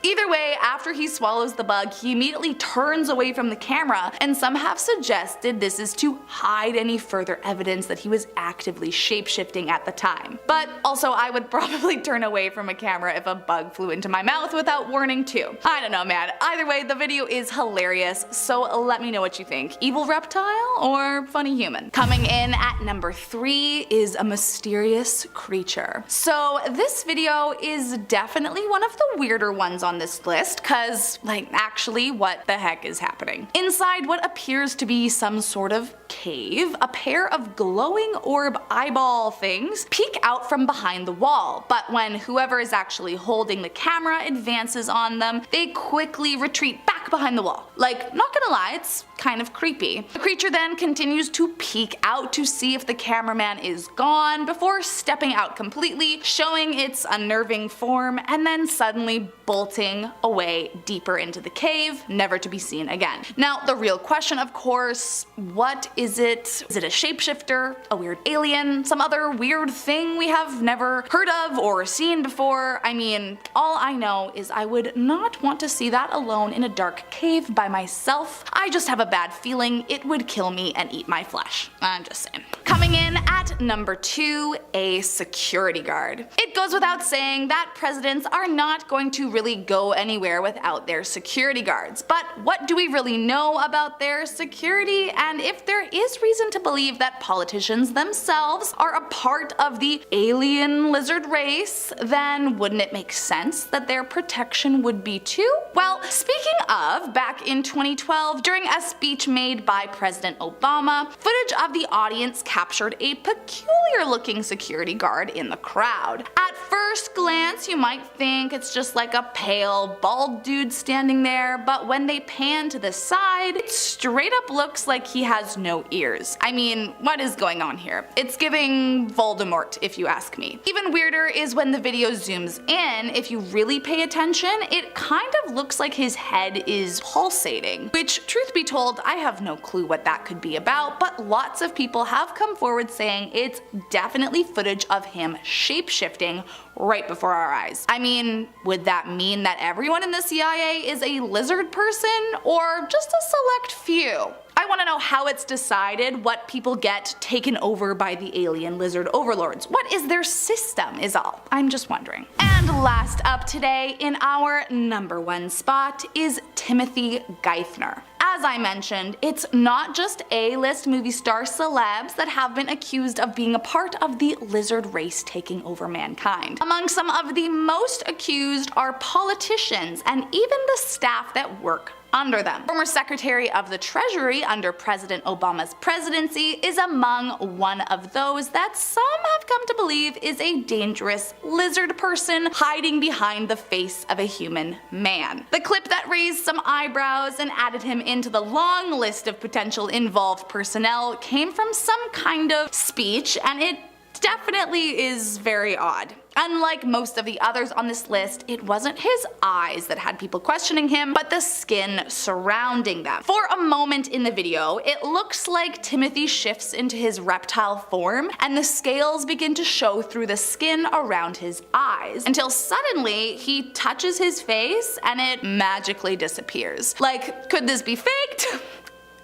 Either way, after he swallows the bug, he immediately turns away from the camera, and some have suggested this is to hide any further evidence that he was actively shapeshifting at the time. But also, I would probably turn away from a camera if a bug flew into my mouth without warning too. I don't know, man. Either way, the video is hilarious, so let me know what you think. Evil reptile or funny human? Coming in at number 3 is a mysterious creature. So this video is definitely one of the weirder ones on this list, cause like, actually, what the heck is happening? Inside what appears to be some sort of cave, a pair of glowing orb eyeball things peek out from behind the wall, but when whoever is actually holding the camera advances on them, they quickly retreat back behind the wall. Like, not gonna lie, it's kind of creepy. The creature then continues to peek out to see if the cameraman is gone before stepping out completely, showing its unnerving form, and then suddenly bolting away deeper into the cave, never to be seen again. Now, the real question, of course, what is it? Is it a shapeshifter, a weird alien, some other weird thing we have never heard of or seen before? I mean, all I know is I would not want to see that alone in a dark cave by myself. I just have a bad feeling it would kill me and eat my flesh. I'm just saying. Coming in at number 2, a security guard. It goes without saying that presidents are not going to really go anywhere without their security guards. But what do we really know about their security? And if there is reason to believe that politicians themselves are a part of the alien lizard race, then wouldn't it make sense that their protection would be too? Well, speaking of, back in 2012, during a speech made by President Obama, footage of the audience captured a peculiar looking security guard in the crowd. At first glance, you might think it's just like a pale, bald dude standing there, but when they pan to the side, it straight up looks like he has no ears. I mean, what is going on here? It's giving Voldemort, if you ask me. Even weirder is when the video zooms in. If you really pay attention, it kind of looks like his head is pulsating, which, truth be told, I have no clue what that could be about, but lots of people have come forward saying it's definitely footage of him shape-shifting right before our eyes. I mean, would that mean that everyone in the CIA is a lizard person, or just a select few? I want to know how it's decided what people get taken over by the alien lizard overlords. What is their system is all. I'm just wondering. And last up today in our number 1 spot is Timothy Geithner. As I mentioned, it's not just A-list movie star celebs that have been accused of being a part of the lizard race taking over mankind. Among some of the most accused are politicians and even the staff that work under them. Former Secretary of the Treasury under President Obama's presidency is among one of those that some have come to believe is a dangerous lizard person hiding behind the face of a human man. The clip that raised some eyebrows and added him into the long list of potential involved personnel came from some kind of speech, and it definitely is very odd. Unlike most of the others on this list, it wasn't his eyes that had people questioning him, but the skin surrounding them. For a moment in the video, it looks like Timothy shifts into his reptile form, and the scales begin to show through the skin around his eyes, until suddenly he touches his face and it magically disappears. Like, could this be faked?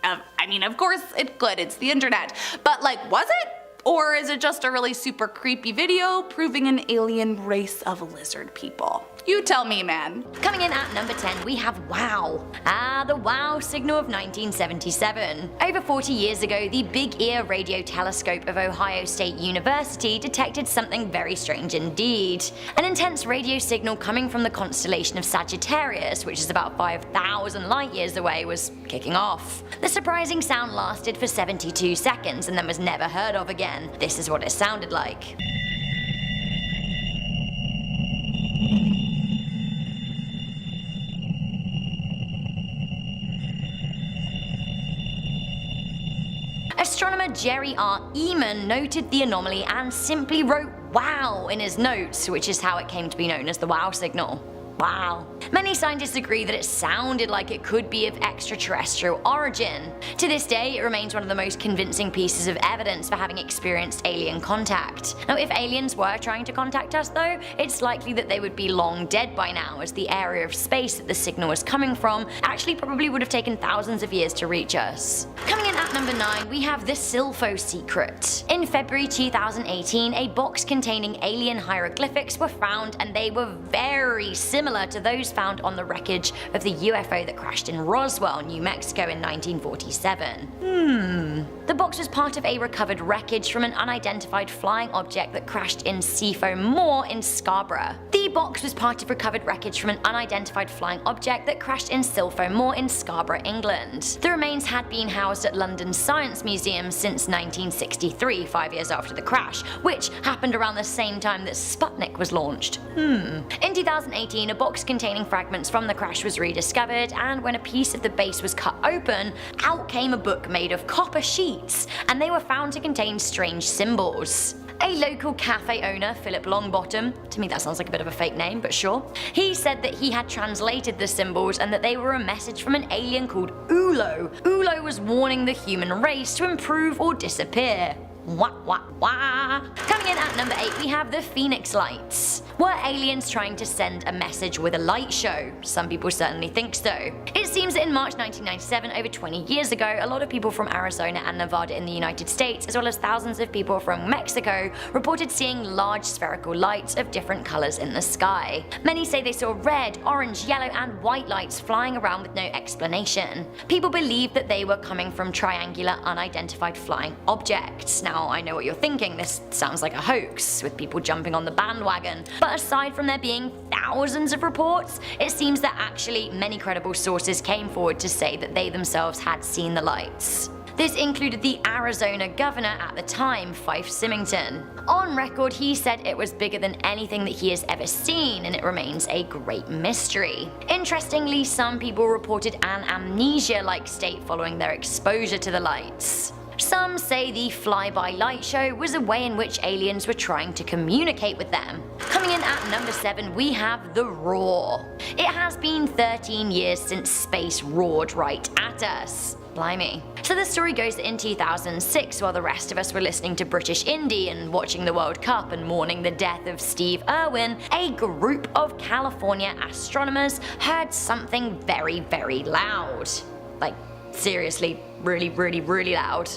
I mean, of course it could, it's the internet. But like, was it? Or is it just a really super creepy video proving an alien race of lizard people? You tell me, man. Coming in at number 10, we have WOW. The WOW signal of 1977. Over 40 years ago, the Big Ear Radio Telescope of Ohio State University detected something very strange indeed. An intense radio signal coming from the constellation of Sagittarius, which is about 5,000 light years away, was kicking off. The surprising sound lasted for 72 seconds and then was never heard of again. This is what it sounded like. Astronomer Jerry R. Eman noted the anomaly and simply wrote "wow" in his notes, which is how it came to be known as the WOW signal. Wow. Many scientists agree that it sounded like it could be of extraterrestrial origin. To this day, it remains one of the most convincing pieces of evidence for having experienced alien contact. Now, if aliens were trying to contact us though, it's likely that they would be long dead by now, as the area of space that the signal was coming from actually probably would have taken thousands of years to reach us. Coming in at number 9, we have the Silpho secret. In February 2018, a box containing alien hieroglyphics were found, and they were very similar to those found on the wreckage of the UFO that crashed in Roswell, New Mexico in 1947. The box was part of a recovered wreckage from an unidentified flying object that crashed in Seafoam Moor in Scarborough. The The box was part of recovered wreckage from an unidentified flying object that crashed in Silpho Moor in Scarborough, England. The remains had been housed at London's Science Museum since 1963, 5 years after the crash, which happened around the same time that Sputnik was launched. In 2018, a box containing fragments from the crash was rediscovered, and when a piece of the base was cut open, out came a book made of copper sheets, and they were found to contain strange symbols. A local cafe owner, Philip Longbottom, to me that sounds like a bit of a fake name, but sure, he said that he had translated the symbols and that they were a message from an alien called Ulo. Ulo was warning the human race to improve or disappear. Wah wah wah. Coming in at number 8, we have the Phoenix Lights. Were aliens trying to send a message with a light show? Some people certainly think so. It seems that in March 1997, over 20 years ago, a lot of people from Arizona and Nevada in the United States, as well as thousands of people from Mexico, reported seeing large spherical lights of different colors in the sky. Many say they saw red, orange, yellow, and white lights flying around with no explanation. People believed that they were coming from triangular, unidentified flying objects. Now, I know what you're thinking, this sounds like a hoax, with people jumping on the bandwagon, but aside from there being thousands of reports, it seems that actually many credible sources came forward to say that they themselves had seen the lights. This included the Arizona governor at the time, Fife Symington. On record, he said it was bigger than anything that he has ever seen, and it remains a great mystery. Interestingly, some people reported an amnesia-like state following their exposure to the lights. Some say the flyby light show was a way in which aliens were trying to communicate with them. Coming in at number 7, we have the Roar. It has been 13 years since space roared right at us. Blimey. So the story goes that in 2006, while the rest of us were listening to British indie and watching the World Cup and mourning the death of Steve Irwin, a group of California astronomers heard something very, very loud. Like, seriously, really, really, really loud.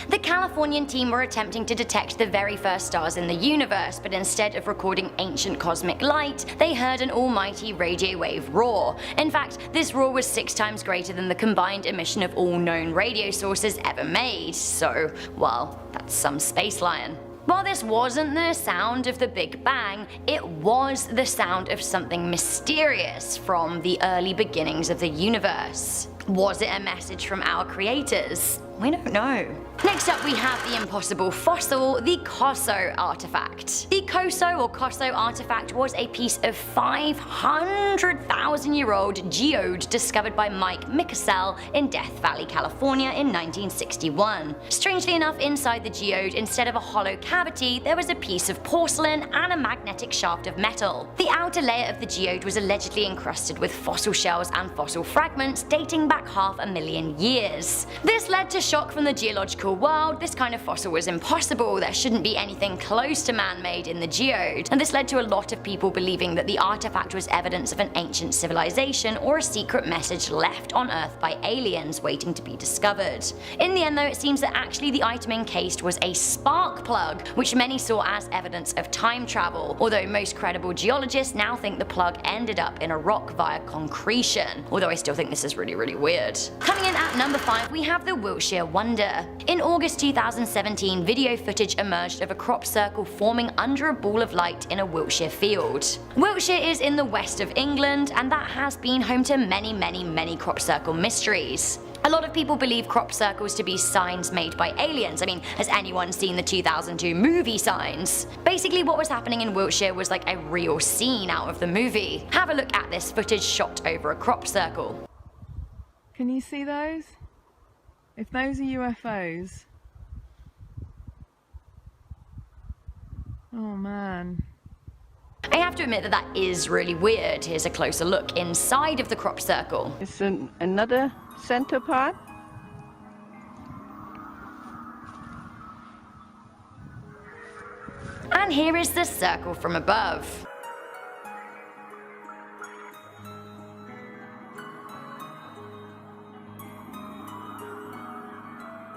The Californian team were attempting to detect the very first stars in the universe, but instead of recording ancient cosmic light, they heard an almighty radio wave roar. In fact, this roar was 6 times greater than the combined emission of all known radio sources ever made, so, well, that's some space lion. While this wasn't the sound of the Big Bang, it was the sound of something mysterious from the early beginnings of the universe. Was it a message from our creators? We don't know. Next up, we have the impossible fossil, the Coso artifact. The Coso or Coso artifact was a piece of 500,000-year-old geode discovered by Mike Micasell in Death Valley, California in 1961. Strangely enough, inside the geode, instead of a hollow cavity, there was a piece of porcelain and a magnetic shaft of metal. The outer layer of the geode was allegedly encrusted with fossil shells and fossil fragments dating back 500,000 years. This led to shock from the geological world. This kind of fossil was impossible, there shouldn't be anything close to man-made in the geode, and this led to a lot of people believing that the artifact was evidence of an ancient civilization or a secret message left on Earth by aliens waiting to be discovered. In the end though, it seems that actually the item encased was a spark plug, which many saw as evidence of time travel, although most credible geologists now think the plug ended up in a rock via concretion, although I still think this is really, really weird. Coming in at number 5, we have the Wiltshire Wonder. In August 2017, video footage emerged of a crop circle forming under a ball of light in a Wiltshire field. Wiltshire is in the west of England, and that has been home to many, many, many crop circle mysteries. A lot of people believe crop circles to be signs made by aliens. I mean, has anyone seen the 2002 movie Signs? Basically what was happening in Wiltshire was like a real scene out of the movie. Have a look at this footage shot over a crop circle. Can you see those? If those are UFOs... Oh man. I have to admit that that is really weird. Here's a closer look inside of the crop circle. It's another center part. And here is the circle from above.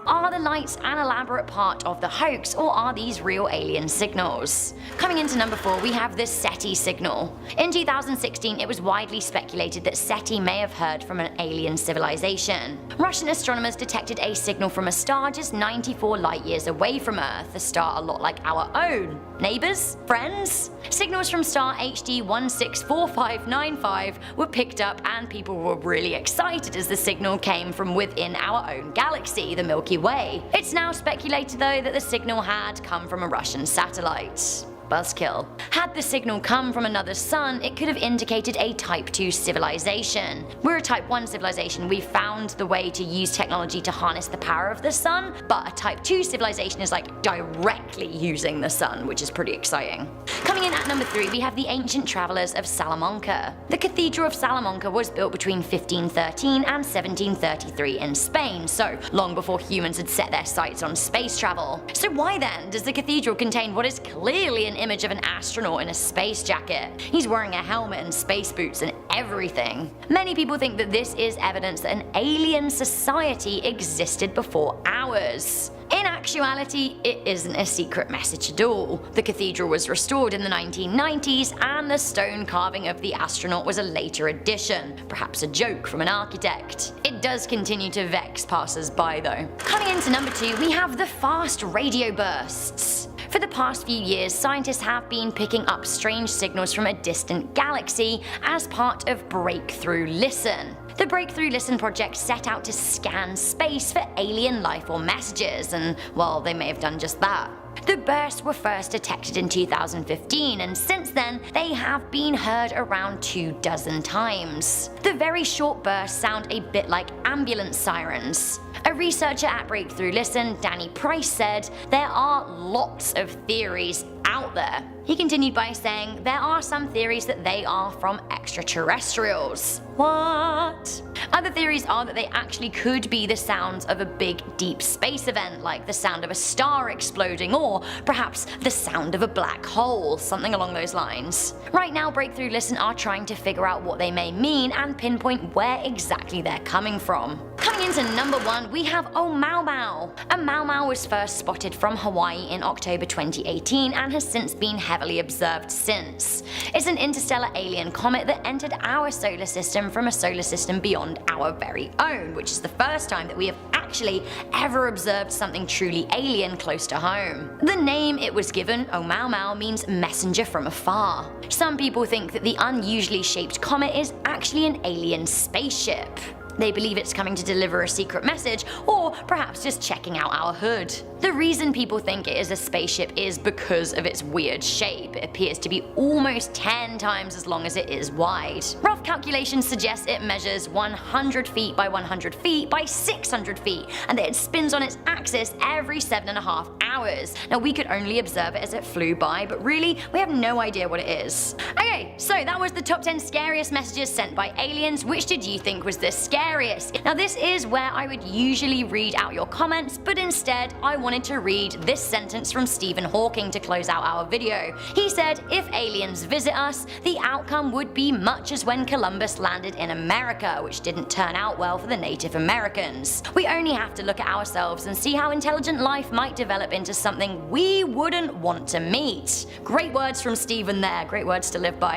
Are the lights an elaborate part of the hoax, or are these real alien signals? Coming into number 4, we have the SETI signal. In 2016, it was widely speculated that SETI may have heard from an alien civilization. Russian astronomers detected a signal from a star just 94 light years away from Earth, a star a lot like our own. Neighbors? Friends? Signals from star HD 164595 were picked up, and people were really excited as the signal came from within our own galaxy, the Milky Way. It's now speculated though that the signal had come from a Russian satellite. Buzzkill. Had the signal come from another sun, it could have indicated a Type 2 civilization. We're a Type 1 civilization, we've found the way to use technology to harness the power of the sun, but a Type 2 civilization is like directly using the sun, which is pretty exciting. Coming in at number 3, we have the ancient travelers of Salamanca. The Cathedral of Salamanca was built between 1513 and 1733 in Spain, so long before humans had set their sights on space travel. So why then does the cathedral contain what is clearly an image of an astronaut in a space jacket? He's wearing a helmet and space boots and everything. Many people think that this is evidence that an alien society existed before ours. In actuality, it isn't a secret message at all. The cathedral was restored in the 1990s, and the stone carving of the astronaut was a later addition, perhaps a joke from an architect. It does continue to vex passers-by though. Coming into number 2, we have the fast radio bursts. For the past few years, scientists have been picking up strange signals from a distant galaxy as part of Breakthrough Listen. The Breakthrough Listen project set out to scan space for alien life or messages, and well, they may have done just that. The bursts were first detected in 2015, and since then, they have been heard around 24 times. The very short bursts sound a bit like ambulance sirens. A researcher at Breakthrough Listen, Danny Price, said, "There are lots of theories out there." He continued by saying, "There are some theories that they are from extraterrestrials." What? Other theories are that they actually could be the sounds of a big deep space event, like the sound of a star exploding, or perhaps the sound of a black hole, something along those lines. Right now, Breakthrough Listen are trying to figure out what they may mean and pinpoint where exactly they're coming from. Coming into number 1, we have Oumuamua. A Mau was first spotted from Hawaii in October 2018 and has since been heavily observed since. It's an interstellar alien comet that entered our solar system from a solar system beyond our very own, which is the first time that we have actually ever observed something truly alien close to home. The name it was given, Oumuamua, means messenger from afar. Some people think that the unusually shaped comet is actually an alien spaceship. They believe it's coming to deliver a secret message, or perhaps just checking out our hood. The reason people think it is a spaceship is because of its weird shape. It appears to be almost 10 times as long as it is wide. Rough calculations suggest it measures 100 feet by 100 feet by 600 feet, and that it spins on its axis every 7.5 hours. Now, we could only observe it as it flew by, but really, we have no idea what it is. Okay, so that was the top 10 scariest messages sent by aliens. Which did you think was the scariest? Now, this is where I would usually read out your comments, but instead I wanted to read this sentence from Stephen Hawking to close out our video. He said, "If aliens visit us, the outcome would be much as when Columbus landed in America, which didn't turn out well for the Native Americans. We only have to look at ourselves and see how intelligent life might develop into something we wouldn't want to meet." Great words from Stephen there, great words to live by.